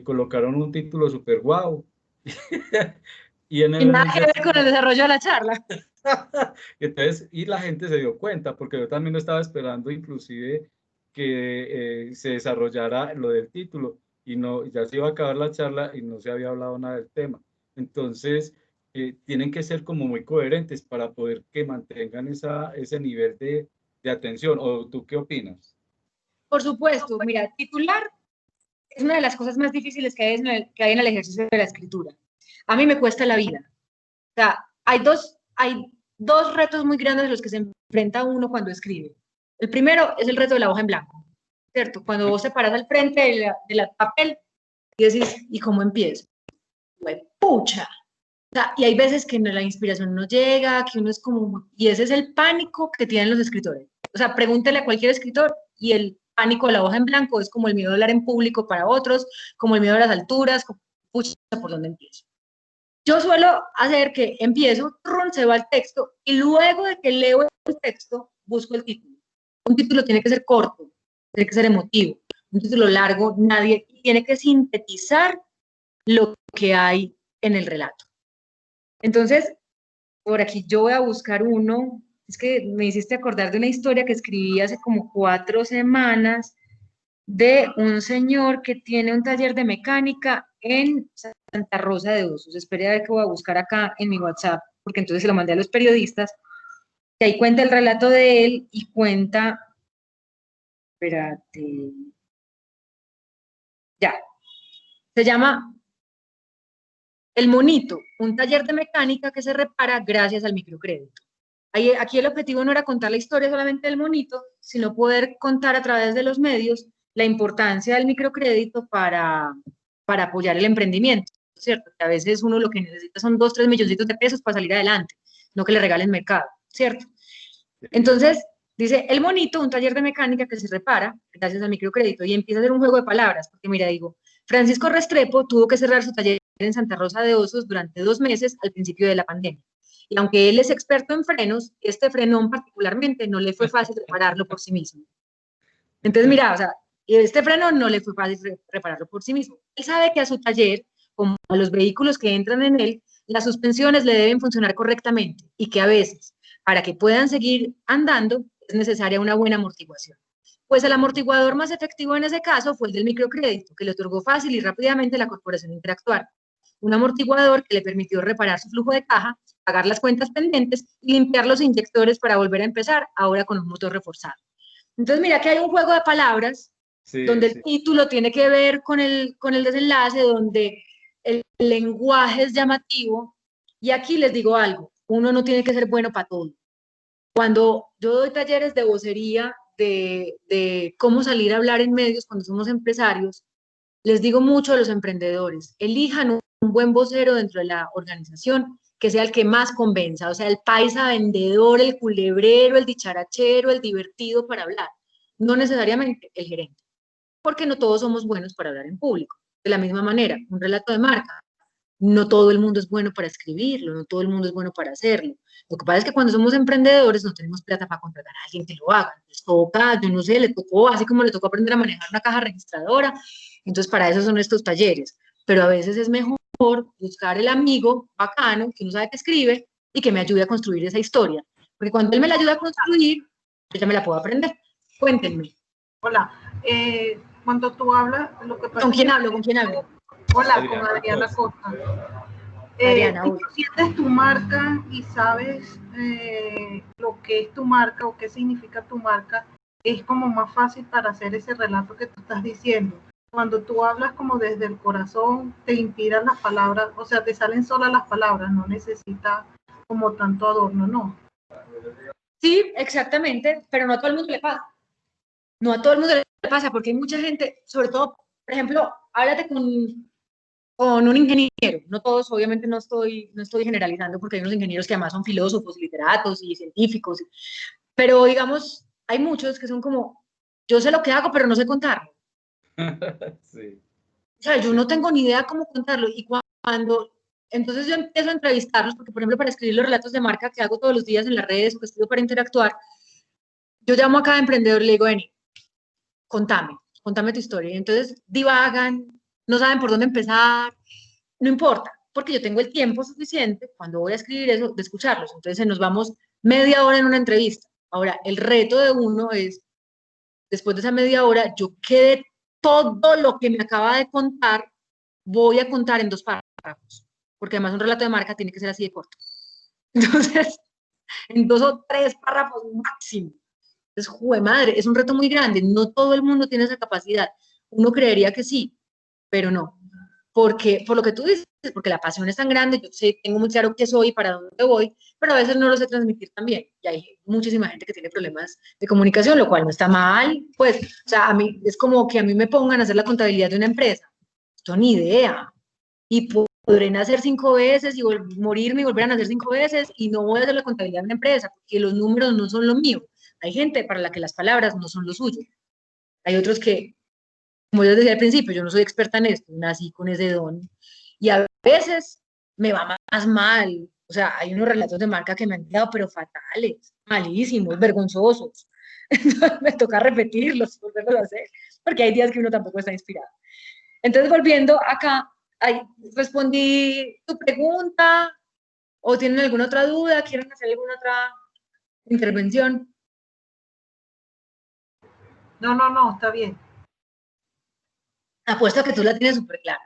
colocaron un título súper guau. Y en Y el nada que ver con el desenlace, desarrollo de la charla. entonces, y la gente se dio cuenta, porque yo también estaba esperando inclusive que se desarrollara lo del título, y no, ya se iba a acabar la charla y no se había hablado nada del tema. Entonces, tienen que ser como muy coherentes para poder que mantengan ese nivel de atención. ¿O tú qué opinas? Por supuesto, mira, titular es una de las cosas más difíciles que hay en el ejercicio de la escritura. A mí me cuesta la vida. O sea, hay dos retos muy grandes a los que se enfrenta uno cuando escribe. El primero es el reto de la hoja en blanco, ¿cierto? Cuando vos te paras al frente del papel y decís, ¿y cómo empiezo? Pues, pucha. O sea, y hay veces que la inspiración no llega, que uno es como... Y ese es el pánico que tienen los escritores. O sea, pregúntele a cualquier escritor y el pánico de la hoja en blanco es como el miedo de hablar en público para otros, como el miedo a las alturas, como, pucha, ¿por dónde empiezo? Yo suelo hacer que empiezo, se va el texto y luego de que leo el texto, busco el título. Un título tiene que ser corto, tiene que ser emotivo. Un título largo, nadie tiene que sintetizar lo que hay en el relato. Entonces, por aquí yo voy a buscar uno. Es que me hiciste acordar de una historia que escribí hace como 4 semanas de un señor que tiene un taller de mecánica en Santa Rosa de Osos. Espere a ver que voy a buscar acá en mi WhatsApp, porque entonces se lo mandé a los periodistas. Y ahí cuenta el relato de él y cuenta, espérate, ya, se llama El Monito, un taller de mecánica que se repara gracias al microcrédito. Aquí el objetivo no era contar la historia solamente del monito, sino poder contar a través de los medios la importancia del microcrédito para apoyar el emprendimiento, ¿cierto? Que a veces uno lo que necesita son 2, 3 milloncitos de pesos para salir adelante, no que le regalen mercado, ¿cierto? Entonces, dice, el monito, un taller de mecánica que se repara gracias al microcrédito, y empieza a hacer un juego de palabras, porque mira, digo, Francisco Restrepo tuvo que cerrar su taller en Santa Rosa de Osos durante 2 meses al principio de la pandemia. Y aunque él es experto en frenos, este frenón particularmente no le fue fácil repararlo por sí mismo. Entonces, mira, o sea, este freno no le fue fácil repararlo por sí mismo. Él sabe que a su taller, como a los vehículos que entran en él, las suspensiones le deben funcionar correctamente y que a veces, para que puedan seguir andando, es necesaria una buena amortiguación. Pues el amortiguador más efectivo en ese caso fue el del microcrédito, que le otorgó fácil y rápidamente la Corporación Interactuar. Un amortiguador que le permitió reparar su flujo de caja, pagar las cuentas pendientes y limpiar los inyectores para volver a empezar, ahora con un motor reforzado. Entonces, mira que hay un juego de palabras Sí, donde el sí. título tiene que ver con el desenlace, donde el lenguaje es llamativo. Y aquí les digo algo, uno no tiene que ser bueno para todo. Cuando yo doy talleres de vocería, de cómo salir a hablar en medios cuando somos empresarios, les digo mucho a los emprendedores, elijan un buen vocero dentro de la organización que sea el que más convenza, o sea, el paisa vendedor, el culebrero, el dicharachero, el divertido para hablar, no necesariamente el gerente, porque no todos somos buenos para hablar en público. De la misma manera, un relato de marca, no todo el mundo es bueno para escribirlo, no todo el mundo es bueno para hacerlo. Lo que pasa es que cuando somos emprendedores no tenemos plata para contratar a alguien que lo haga. Les toca, yo no sé, le tocó, así como le tocó aprender a manejar una caja registradora. Entonces, para eso son estos talleres. Pero a veces es mejor buscar el amigo bacano, que no sabe que escribe y que me ayude a construir esa historia. Porque cuando él me la ayuda a construir, yo ya me la puedo aprender. Cuéntenme. Hola, cuando tú hablas, lo que pasa ¿Con quién es que, hablo? ¿Con quién hablo? hola, Adriana con Adriana Costa. Costa. Adriana, Si tú sientes tu marca y sabes lo que es tu marca o qué significa tu marca, es como más fácil para hacer ese relato que tú estás diciendo. Cuando tú hablas como desde el corazón, te inspiran las palabras, o sea, te salen solas las palabras, no necesitas como tanto adorno, ¿no? Sí, exactamente, pero no a todo el mundo le pasa. No a todo el mundo le pasa, porque hay mucha gente, sobre todo, por ejemplo, háblate con un ingeniero. No todos, obviamente no estoy generalizando, porque hay unos ingenieros que además son filósofos, literatos y científicos, pero digamos, hay muchos que son como, yo sé lo que hago, pero no sé contarlo. Sí. O sea, yo Sí. no tengo ni idea cómo contarlo. Y cuando, entonces yo empiezo a entrevistarlos, porque por ejemplo, para escribir los relatos de marca que hago todos los días en las redes o que escribo para interactuar, yo llamo a cada emprendedor y le digo, Eni, contame tu historia. Y entonces divagan, no saben por dónde empezar, no importa, porque yo tengo el tiempo suficiente cuando voy a escribir eso de escucharlos. Entonces nos vamos media hora en una entrevista. Ahora, el reto de uno es, después de esa media hora, yo quede todo lo que me acaba de contar, voy a contar en 2 párrafos, porque además un relato de marca tiene que ser así de corto. Entonces, en 2 o 3 párrafos máximo. Es jue madre, es un reto muy grande. No todo el mundo tiene esa capacidad. Uno creería que sí, pero no. Porque, por lo que tú dices, porque la pasión es tan grande, yo sé, tengo muy claro qué soy y para dónde voy, pero a veces no lo sé transmitir también. Y hay muchísima gente que tiene problemas de comunicación, lo cual no está mal. Pues, o sea, a mí es como que a mí me pongan a hacer la contabilidad de una empresa. Esto ni idea. Y podré nacer 5 veces y morirme y volver a nacer 5 veces y no voy a hacer la contabilidad de una empresa porque los números no son lo mío. Hay gente para la que las palabras no son lo suyo. Hay otros que, como yo decía al principio, yo no soy experta en esto, nací con ese don. Y a veces me va más mal. O sea, hay unos relatos de marca que me han quedado, pero fatales, malísimos, vergonzosos. Entonces me toca repetirlos, volverlos a hacer, porque hay días que uno tampoco está inspirado. Entonces, volviendo acá, ahí respondí tu pregunta, o tienen alguna otra duda, quieren hacer alguna otra intervención. No, está bien. Apuesto a que tú la tienes súper clara.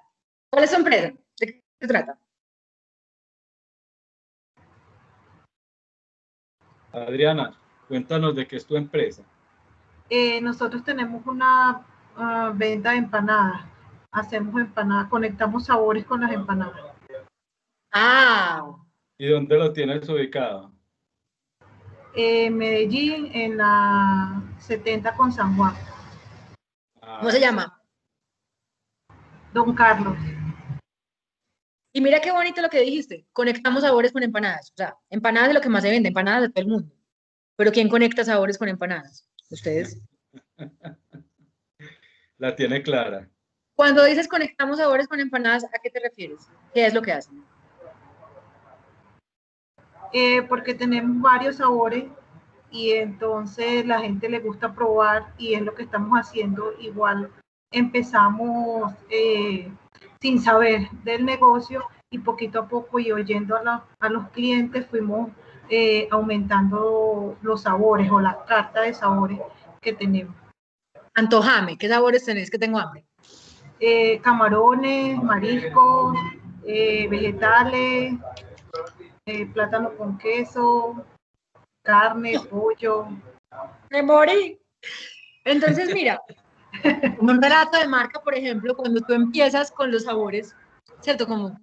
¿Cuál es su empresa? ¿De qué se trata? Adriana, cuéntanos de qué es tu empresa. Nosotros tenemos una venta de empanadas. Hacemos empanadas, conectamos sabores con las empanadas. Ah, ¿Y dónde lo tienes ubicado? Medellín, en la 70 con San Juan. ¿cómo se llama? Don Carlos. Y mira qué bonito lo que dijiste. Conectamos sabores con empanadas. O sea, empanadas es lo que más se vende, empanadas de todo el mundo. Pero ¿quién conecta sabores con empanadas? Ustedes. La tiene clara. Cuando dices conectamos sabores con empanadas, ¿a qué te refieres? ¿Qué es lo que hacen? Porque tenemos varios sabores y entonces la gente le gusta probar y es lo que estamos haciendo. Igual empezamos sin saber del negocio y poquito a poco y oyendo a los clientes fuimos aumentando los sabores o la carta de sabores que tenemos. Antojame, ¿qué sabores tenéis que tengo hambre? Camarones, mariscos, vegetales, plátano con queso, carne, pollo. Me morí. Entonces, mira, un relato de marca, por ejemplo, cuando tú empiezas con los sabores, ¿cierto? Como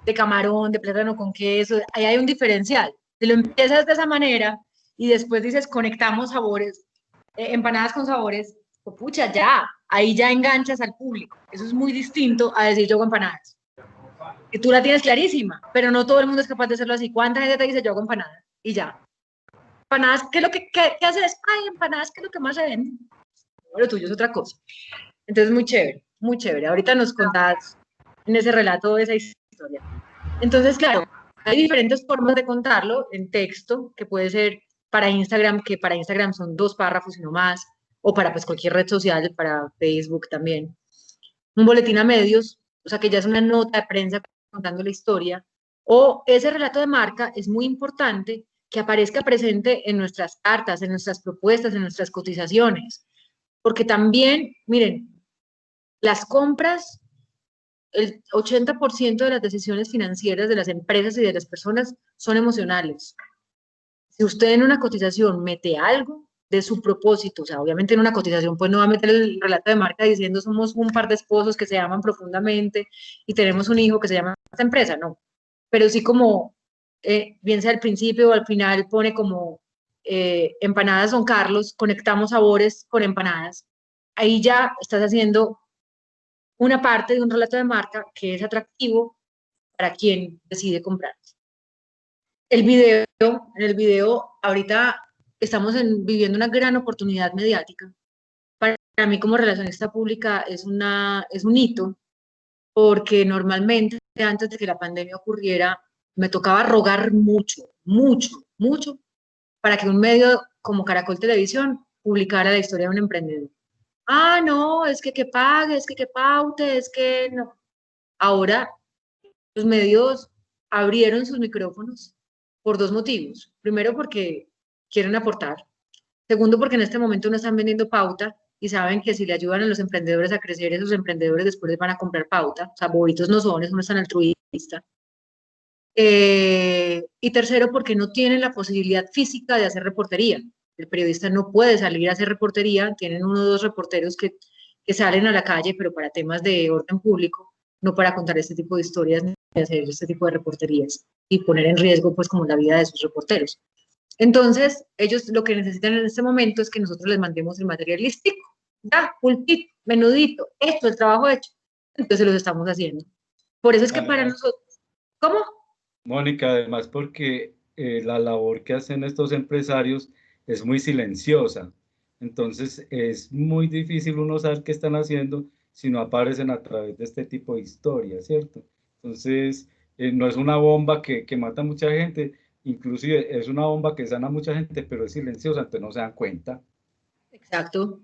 de camarón, de plátano con queso, ahí hay un diferencial. Si lo empiezas de esa manera y después dices conectamos sabores, empanadas con sabores, pues, pucha, ya, ahí ya enganchas al público. Eso es muy distinto a decir yo hago empanadas. Que tú la tienes clarísima, pero no todo el mundo es capaz de hacerlo así. ¿Cuánta gente te dice yo hago empanadas? Y ya. Empanadas, ¿qué es lo que qué haces? Ay, empanadas, ¿qué es lo que más se vende? Lo tuyo es otra cosa. Entonces, muy chévere, muy chévere. Ahorita nos contás en ese relato esa historia. Entonces, claro, hay diferentes formas de contarlo en texto, que puede ser para Instagram, que para Instagram son 2 párrafos y no más, o para pues cualquier red social, para Facebook también. Un boletín a medios, o sea que ya es una nota de prensa contando la historia, o ese relato de marca es muy importante que aparezca presente en nuestras cartas, en nuestras propuestas, en nuestras cotizaciones. Porque también, miren, las compras, el 80% de las decisiones financieras de las empresas y de las personas son emocionales. Si usted en una cotización mete algo de su propósito, o sea, obviamente en una cotización pues no va a meter el relato de marca diciendo somos un par de esposos que se aman profundamente y tenemos un hijo que se llama esta empresa, no. Pero sí como, bien sea al principio o al final pone como empanadas Don Carlos, conectamos sabores con empanadas. Ahí ya estás haciendo una parte de un relato de marca que es atractivo para quien decide comprar. En el video, ahorita estamos viviendo una gran oportunidad mediática. Para mí como relacionista pública es un hito, porque normalmente antes de que la pandemia ocurriera, me tocaba rogar mucho, mucho, mucho, para que un medio como Caracol Televisión publicara la historia de un emprendedor. Ah, no, es que pague, es que paute, es que no. Ahora los medios abrieron sus micrófonos por dos motivos. Primero, porque quieren aportar. Segundo, porque en este momento no están vendiendo pauta y saben que si le ayudan a los emprendedores a crecer, esos emprendedores después les van a comprar pauta. O sea, bobitos no son, eso no es tan altruista. Y tercero, porque no tienen la posibilidad física de hacer reportería. El periodista no puede salir a hacer reportería, tienen uno o dos reporteros que salen a la calle, pero para temas de orden público, no para contar este tipo de historias ni hacer este tipo de reporterías y poner en riesgo pues como la vida de sus reporteros. Entonces, ellos lo que necesitan en este momento es que nosotros les mandemos el material listico, ya, pulpito, menudito, esto, el trabajo hecho. Entonces los estamos haciendo. Por eso es que para nosotros, ¿cómo? Mónica, además porque la labor que hacen estos empresarios es muy silenciosa, entonces es muy difícil uno saber qué están haciendo si no aparecen a través de este tipo de historias, ¿cierto? Entonces, no es una bomba que mata a mucha gente, inclusive es una bomba que sana a mucha gente, pero es silenciosa, entonces no se dan cuenta. Exacto,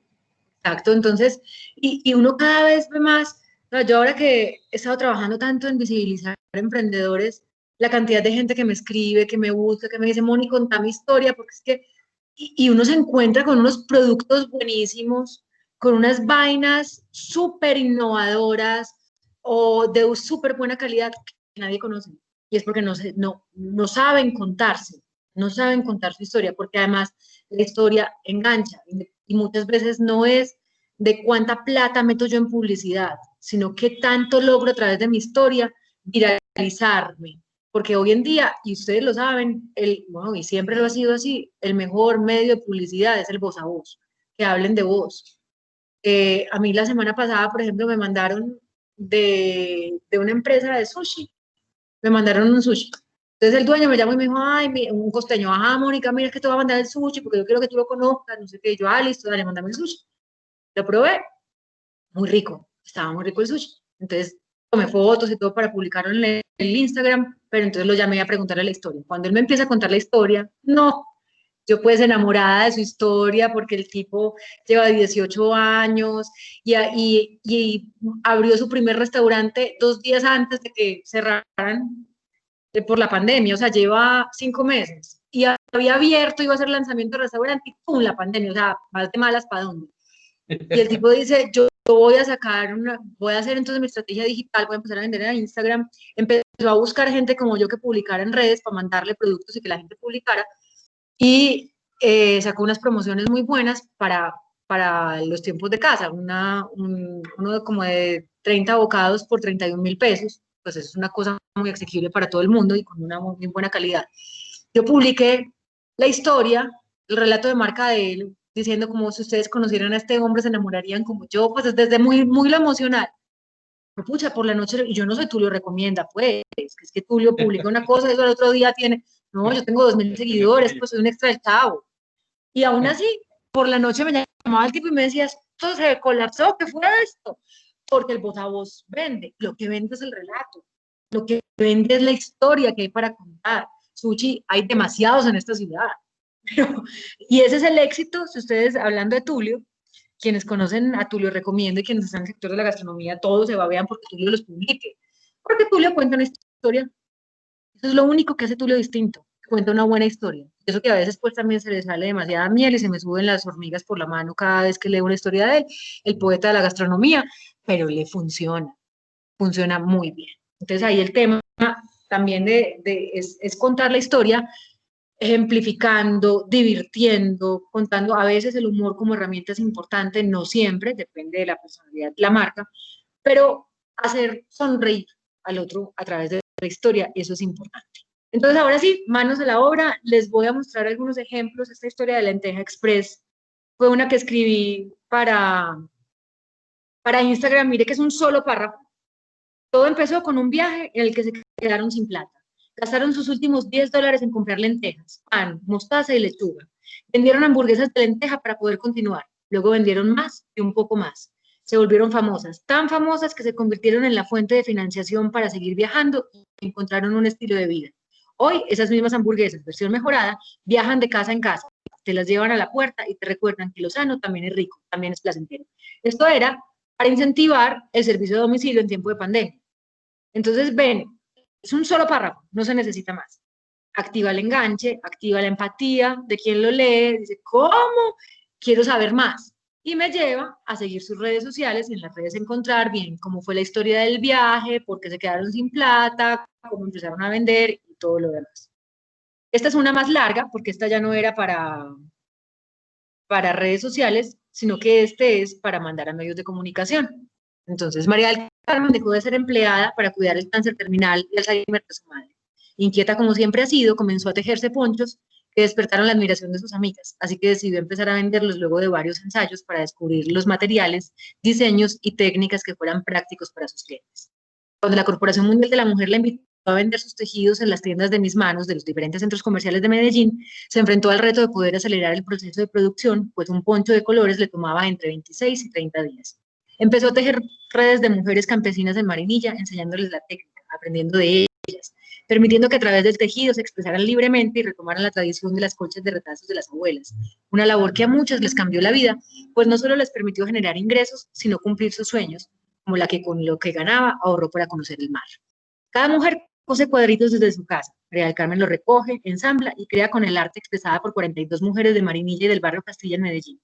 exacto. Entonces, y uno cada vez ve más, no, yo ahora que he estado trabajando tanto en visibilizar emprendedores, la cantidad de gente que me escribe, que me busca, que me dice, Moni, contá mi historia, porque es que, y uno se encuentra con unos productos buenísimos, con unas vainas súper innovadoras o de súper buena calidad que nadie conoce. Y es porque no saben contarse, no saben contar su historia, porque además la historia engancha y muchas veces no es de cuánta plata meto yo en publicidad, sino qué tanto logro a través de mi historia viralizarme. Porque hoy en día, y ustedes lo saben, bueno, y siempre lo ha sido así, el mejor medio de publicidad es el voz a voz, que hablen de vos. A mí la semana pasada, por ejemplo, me mandaron de una empresa de sushi, me mandaron un sushi. Entonces el dueño me llamó y me dijo, ay, un costeño, ajá, Mónica, mira, es que te voy a mandar el sushi porque yo quiero que tú lo conozcas, no sé qué. Yo, listo, dale, mándame el sushi. Lo probé, muy rico, estaba muy rico el sushi. Entonces tomé fotos y todo para publicarlo en el Instagram, pero entonces lo llamé a preguntarle la historia. Cuando él me empieza a contar la historia, no, yo pues enamorada de su historia porque el tipo lleva 18 años y abrió su primer restaurante 2 días antes de que cerraran por la pandemia, o sea, lleva 5 meses y había abierto, iba a hacer lanzamiento de restaurante y ¡pum! La pandemia, o sea, más de malas para dónde. Y el tipo dice, yo voy a sacar voy a hacer entonces mi estrategia digital, voy a empezar a vender en Instagram, empezó a buscar gente como yo que publicara en redes para mandarle productos y que la gente publicara y sacó unas promociones muy buenas para los tiempos de casa, uno como de 30 bocados por 31.000 pesos, pues eso es una cosa muy asequible para todo el mundo y con una muy buena calidad. Yo publiqué la historia, el relato de marca de él, diciendo como si ustedes conocieran a este hombre se enamorarían como yo, pues desde muy, muy lo emocional. Pero, pucha, por la noche, y yo no sé, Tulio recomienda, pues, es que Tulio publica una cosa, eso al otro día tiene, no, yo tengo 2.000 seguidores, pues soy un extra del chavo. Y aún así, por la noche me llamaba el tipo y me decía, esto se colapsó, ¿qué fue esto? Porque el voz a voz vende, lo que vende es el relato, lo que vende es la historia que hay para contar. Sushi, hay demasiados en esta ciudad. Y ese es el éxito, si ustedes, hablando de Tulio, quienes conocen a Tulio recomiendo y quienes están en el sector de la gastronomía, todos se babean porque Tulio los publique. Porque Tulio cuenta una historia. Eso es lo único que hace Tulio distinto. Cuenta una buena historia. Eso que a veces pues también se le sale demasiada miel y se me suben las hormigas por la mano cada vez que leo una historia de él, el poeta de la gastronomía, pero le funciona muy bien. Entonces ahí el tema también es contar la historia, ejemplificando, divirtiendo, contando. A veces el humor como herramienta es importante, no siempre, depende de la personalidad de la marca, pero hacer sonreír al otro a través de la historia, eso es importante. Entonces ahora sí, manos a la obra, les voy a mostrar algunos ejemplos. Esta historia de Lenteja Express fue una que escribí para Instagram. Mire que es un solo párrafo. Todo empezó con un viaje en el que se quedaron sin plata. Gastaron sus últimos $10 en comprar lentejas, pan, mostaza y lechuga. Vendieron hamburguesas de lenteja para poder continuar. Luego vendieron más y un poco más. Se volvieron famosas, tan famosas que se convirtieron en la fuente de financiación para seguir viajando y encontraron un estilo de vida. Hoy, esas mismas hamburguesas, versión mejorada, viajan de casa en casa, te las llevan a la puerta y te recuerdan que lo sano también es rico, también es placentero. Esto era para incentivar el servicio de domicilio en tiempo de pandemia. Entonces, ven, es un solo párrafo, no se necesita más. Activa el enganche, activa la empatía de quien lo lee, dice, ¿cómo? Quiero saber más. Y me lleva a seguir sus redes sociales y en las redes encontrar bien cómo fue la historia del viaje, por qué se quedaron sin plata, cómo empezaron a vender y todo lo demás. Esta es una más larga, porque esta ya no era para redes sociales, sino que este es para mandar a medios de comunicación. Entonces, María del Carmen dejó de ser empleada para cuidar el cáncer terminal y Alzheimer de su madre. Inquieta como siempre ha sido, comenzó a tejerse ponchos que despertaron la admiración de sus amigas, así que decidió empezar a venderlos luego de varios ensayos para descubrir los materiales, diseños y técnicas que fueran prácticos para sus clientes. Cuando la Corporación Mundial de la Mujer la invitó a vender sus tejidos en las tiendas de Mis Manos de los diferentes centros comerciales de Medellín, se enfrentó al reto de poder acelerar el proceso de producción, pues un poncho de colores le tomaba entre 26 y 30 días. Empezó a tejer redes de mujeres campesinas en Marinilla, enseñándoles la técnica, aprendiendo de ellas, permitiendo que a través del tejido se expresaran libremente y retomaran la tradición de las colchas de retazos de las abuelas, una labor que a muchas les cambió la vida, pues no solo les permitió generar ingresos, sino cumplir sus sueños, como la que con lo que ganaba ahorró para conocer el mar. Cada mujer cose cuadritos desde su casa. María del Carmen lo recoge, ensambla y crea con el arte expresada por 42 mujeres de Marinilla y del barrio Castilla en Medellín.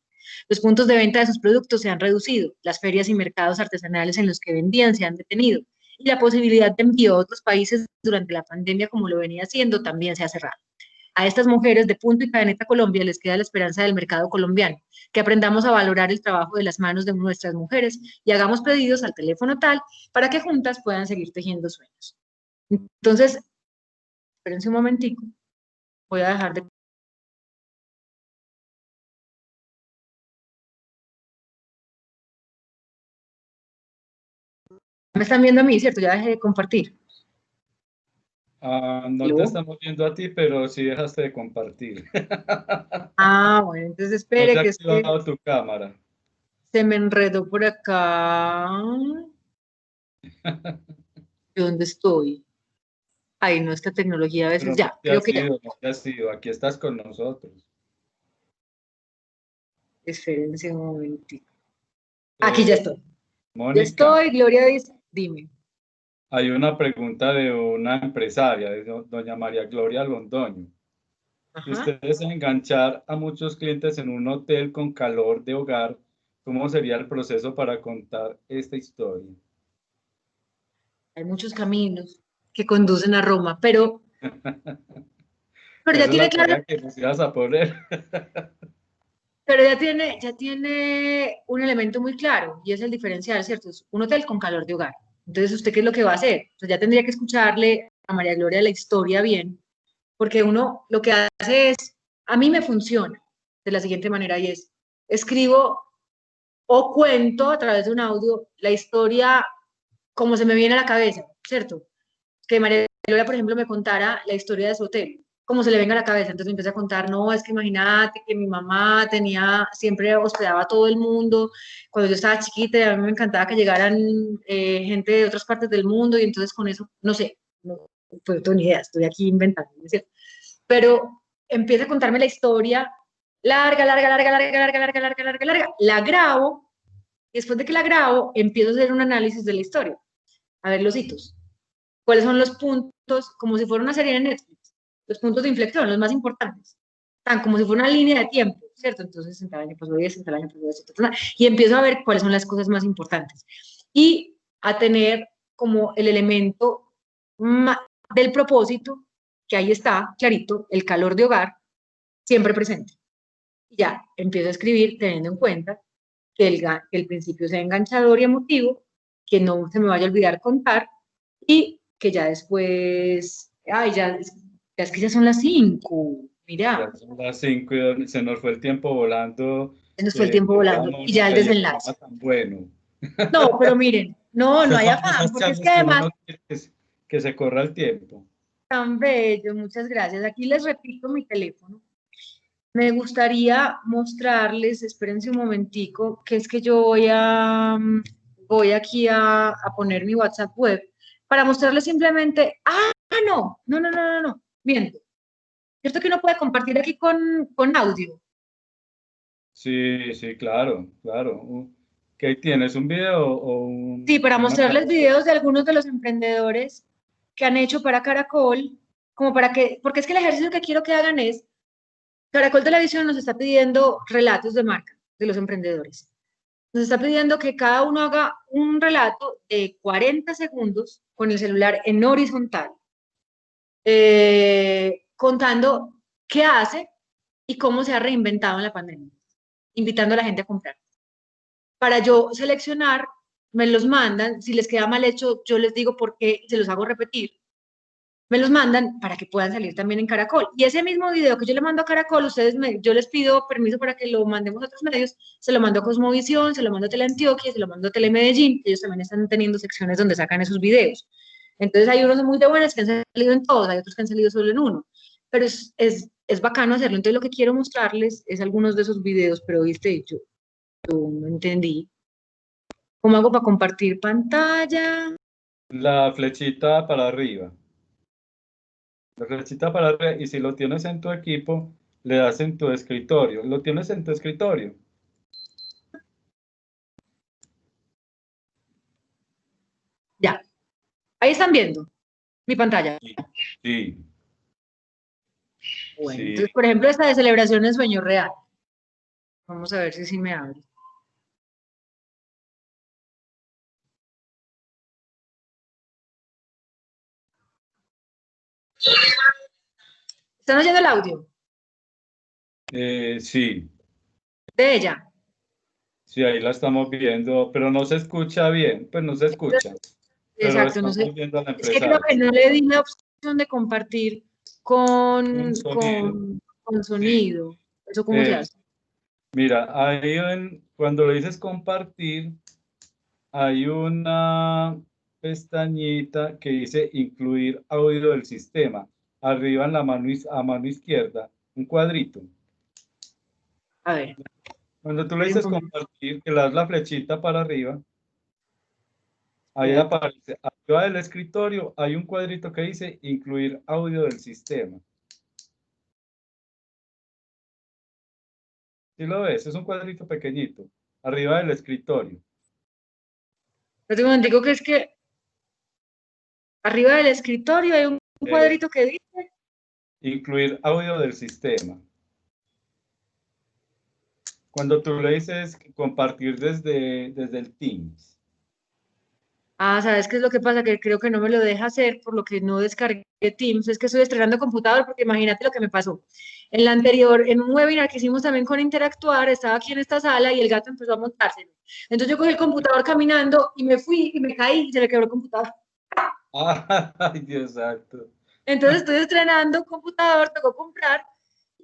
Los puntos de venta de sus productos se han reducido, las ferias y mercados artesanales en los que vendían se han detenido y la posibilidad de envío a otros países durante la pandemia, como lo venía haciendo, también se ha cerrado. A estas mujeres de Punto y Cadeneta Colombia les queda la esperanza del mercado colombiano, que aprendamos a valorar el trabajo de las manos de nuestras mujeres y hagamos pedidos al teléfono tal para que juntas puedan seguir tejiendo sueños. Entonces, espérense un momentico, voy a dejar de... Me están viendo a mí, ¿cierto? Ya dejé de compartir. No te estamos viendo a ti, pero sí dejaste de compartir. Bueno, entonces espere no que se ha activado tu cámara. Se me enredó por acá. ¿Dónde estoy? Ay, no, esta tecnología a veces Pero ya, creo que ya. No te has ido, aquí estás con nosotros. Espérense un momentito. Aquí ya estoy. Mónica, ya estoy, Gloria dice, dime. Hay una pregunta de una empresaria, de doña María Gloria Londoño. Si ustedes enganchar a muchos clientes en un hotel con calor de hogar, ¿cómo sería el proceso para contar esta historia? Hay muchos caminos que conducen a Roma, pero ya tiene claro. Que nos ibas a poner. Pero ya tiene un elemento muy claro y es el diferencial, ¿cierto? Es un hotel con calor de hogar. Entonces, ¿usted qué es lo que va a hacer? Pues ya tendría que escucharle a María Gloria la historia bien, porque uno lo que hace es, a mí me funciona de la siguiente manera y es, escribo o cuento a través de un audio la historia como se me viene a la cabeza, ¿cierto? Que María Gloria, por ejemplo, me contara la historia de su hotel, como se le venga a la cabeza. Entonces me empieza a contar, no, es que imagínate que mi mamá siempre hospedaba a todo el mundo. Cuando yo estaba chiquita, a mí me encantaba que llegaran gente de otras partes del mundo y entonces con eso, no sé, no tengo ni idea, estoy aquí inventando, ¿no es cierto? Pero empieza a contarme la historia larga, la grabo y después de que la grabo, empiezo a hacer un análisis de la historia, a ver los hitos. ¿Cuáles son los puntos, como si fuera una serie de Netflix, los puntos de inflexión, los más importantes? tan como si fuera una línea de tiempo, ¿cierto? Entonces, en tal año pasó esto, en tal año pasó esto, y empiezo a ver cuáles son las cosas más importantes. Y a tener como el elemento del propósito, que ahí está, clarito, el calor de hogar, siempre presente. Y ya, empiezo a escribir teniendo en cuenta que el principio sea enganchador y emotivo, que no se me vaya a olvidar contar, y que ya después, ay, ya es que ya son las 5, mira. Ya son las 5 y se nos fue el tiempo volando. Se nos fue el tiempo volando Llevábamos y ya el el programa desenlace. tan bueno. No, pero miren, no, no hay Esas son afán, esas porque es que charlas que uno además, no quiere que se corra el tiempo. tan bello, muchas gracias. Aquí les repito mi teléfono. Me gustaría mostrarles, espérense un momentico, que es que yo voy aquí a poner mi WhatsApp web para mostrarles simplemente, no, miento. ¿Cierto que uno puede compartir aquí con audio? Sí, sí, claro, claro. ¿Qué tienes? ¿Un video o Sí, para una mostrarles grabación? videos de algunos de los emprendedores que han hecho para Caracol, como para que, porque es que el ejercicio que quiero que hagan es, Caracol Televisión nos está pidiendo relatos de marca de los emprendedores. Nos está pidiendo que cada uno haga un relato de 40 segundos con el celular en horizontal, contando qué hace y cómo se ha reinventado en la pandemia, invitando a la gente a comprar. Para yo seleccionar, me los mandan, si les queda mal hecho, yo les digo por qué, se los hago repetir, me los mandan para que puedan salir también en Caracol. Y ese mismo video que yo le mando a Caracol, yo les pido permiso para que lo mandemos a otros medios, se lo mando a Cosmovisión, se lo mando a Teleantioquia, se lo mando a Telemedellín, que ellos también están teniendo secciones donde sacan esos videos. Entonces hay unos muy de buenas que han salido en todos, hay otros que han salido solo en uno, pero es bacano hacerlo. Entonces lo que quiero mostrarles es algunos de esos videos, pero viste, yo no entendí. ¿Cómo hago para compartir pantalla? La flechita para arriba. La flechita para arriba. Y si lo tienes en tu equipo, le das en tu escritorio. ¿Lo tienes en tu escritorio? Ya, ahí están viendo mi pantalla. Sí, Bueno, sí. entonces, por ejemplo, esta de celebración en sueño real. Vamos a ver si sí me abre. ¿Están oyendo el audio Sí, de ella? sí, ahí la estamos viendo, pero no se escucha bien, pues no se escucha, pero Exacto, no sé. estamos viendo a la Es que creo empresaria. que no le di la opción de compartir Un sonido, con sí. sonido. ¿Eso cómo se hace? Mira, cuando le dices compartir, hay una pestañita que dice incluir audio del sistema. Arriba en la mano, a mano izquierda, un cuadrito. A ver, Cuando tú le esperen un dices momento. compartir, que le das la flechita para arriba, ahí Espérate. aparece, arriba del escritorio, hay un cuadrito que dice incluir audio del sistema. ¿Sí lo ves? Es un cuadrito pequeñito, arriba del escritorio. Espérate un momentico que es que arriba del escritorio hay un Eh, cuadrito que dice. incluir audio del sistema. Cuando tú le dices compartir desde el Teams. Ah, ¿sabes qué es lo que pasa? Que creo que no me lo deja hacer, por lo que no descargué Teams. Es que estoy estrenando computador, porque imagínate lo que me pasó. En la anterior, en un webinar que hicimos también con Interactuar, estaba aquí en esta sala y el gato empezó a montarse. Entonces yo cogí el computador caminando y me fui y me caí y se me quebró el computador. Ay, Dios santo. Entonces estoy estrenando computador, tengo que comprar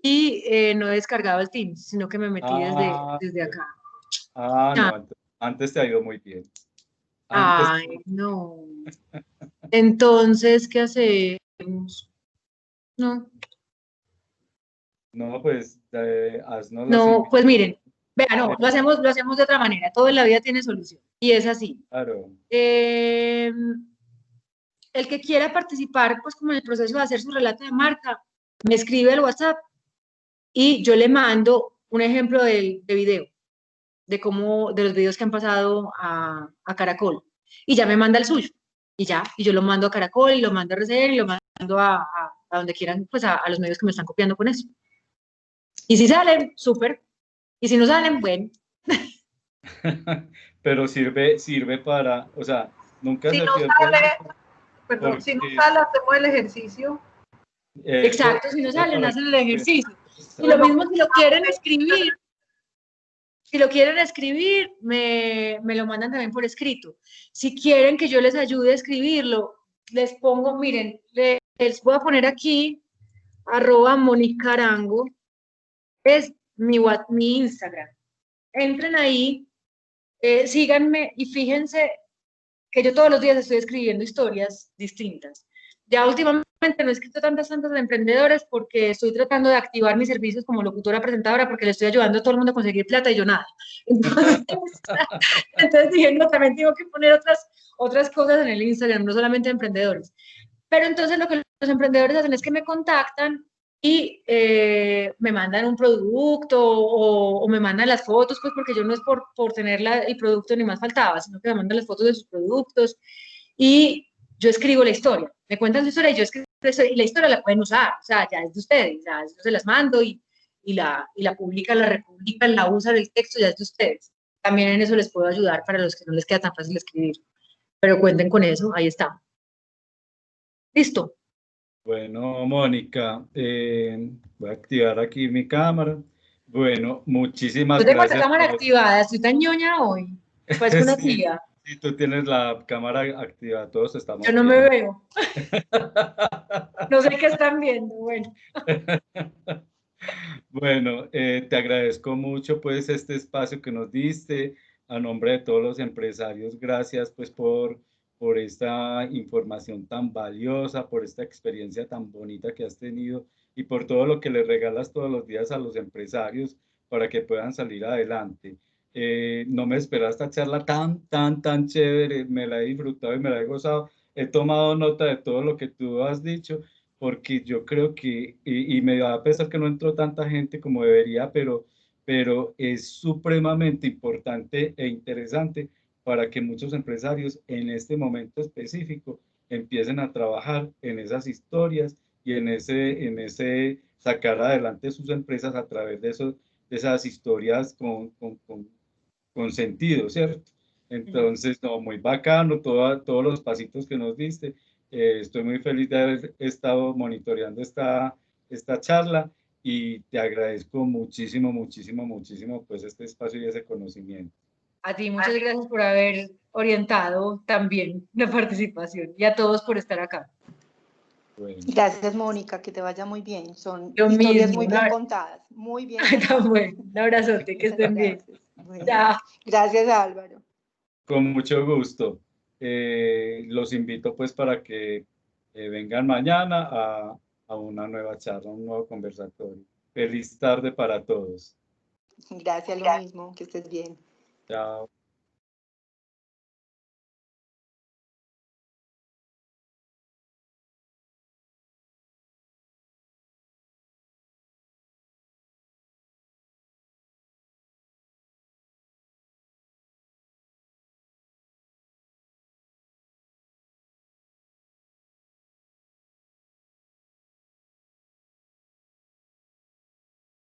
y no he descargado el Teams, sino que me metí Ah, desde acá. no, Ah, antes te ha ido muy bien. Antes, ay, no. Entonces, ¿qué hacemos? No. no, pues haznos la No, pues similitud. miren, vean, no, lo hacemos de otra manera. Todo en la vida tiene solución. Y es así. Claro. El que quiera participar, pues como en el proceso de hacer su relato de marca, me escribe al WhatsApp y yo le mando un ejemplo de video, de los videos que han pasado a Caracol. Y ya me manda el suyo. Y ya, y yo lo mando a Caracol y lo mando a RCN y lo mando a donde quieran, pues a los medios que me están copiando con eso. Y si salen, súper. Y si no salen, bueno. Pero sirve para, o sea, nunca Si se no pierde sale, eso, perdón, si no porque sale, hacemos el ejercicio. eso Exacto, si no sirve salen, para hacen el que ejercicio. Y Pues lo lo mismo si lo quieren escribir, me lo mandan también por escrito. Si quieren que yo les ayude a escribirlo, les pongo, miren, les voy a poner aquí, @monicarango, es mi Instagram. Entren ahí, síganme y fíjense que yo todos los días estoy escribiendo historias distintas. Ya últimamente no he escrito tantas de emprendedores porque estoy tratando de activar mis servicios como locutora presentadora porque le estoy ayudando a todo el mundo a conseguir plata y yo nada. Entonces dije, no, también tengo que poner otras cosas en el Instagram, no solamente de emprendedores. Pero entonces lo que los emprendedores hacen es que me contactan y me mandan un producto o me mandan las fotos, pues porque yo no es por tener el producto ni más faltaba, sino que me mandan las fotos de sus productos y yo escribo la historia. Me cuentan su historia y yo escribo la historia, y la historia la pueden usar, o sea, ya es de ustedes, ya yo se las mando y la publican, la republican, la usan el texto, ya es de ustedes. También en eso les puedo ayudar para los que no les queda tan fácil escribir, pero cuenten con eso, ahí está. Listo. Bueno, Mónica, voy a activar aquí mi cámara. Bueno, muchísimas Yo tengo esta gracias cámara por activada, estoy tan ñoña hoy. Pues una sí, tía, si tú tienes la cámara activa, todos yo estamos no me viendo. veo. No sé qué están viendo. Bueno, Bueno, te agradezco mucho pues este espacio que nos diste. A nombre de todos los empresarios, gracias pues por esta información tan valiosa, por esta experiencia tan bonita que has tenido y por todo lo que les regalas todos los días a los empresarios para que puedan salir adelante. No me esperaba esta charla tan chévere, me la he disfrutado y me la he gozado. He tomado nota de todo lo que tú has dicho porque yo creo que, y me da a pesar que no entró tanta gente como debería, pero es supremamente importante e interesante para que muchos empresarios en este momento específico empiecen a trabajar en esas historias y en ese sacar adelante sus empresas a través de esas historias con sentido, ¿cierto? Entonces, no, muy bacano, todos los pasitos que nos diste. Estoy muy feliz de haber estado monitoreando esta charla y te agradezco muchísimo, pues este espacio y ese conocimiento. a ti muchas gracias por haber orientado también la participación y a todos por estar acá. Bueno, Gracias, Mónica, que te vaya muy bien. Son Lo historias mismo. muy bien contadas, muy bien Ay, tan contadas. bueno. Un abrazote, que estén bien. Gracias. Bueno, Chao. gracias, Álvaro. con mucho gusto. Los invito pues para que vengan mañana a una nueva charla, un nuevo conversatorio. Feliz tarde para todos. Gracias, lo mismo, que estés bien. Chao.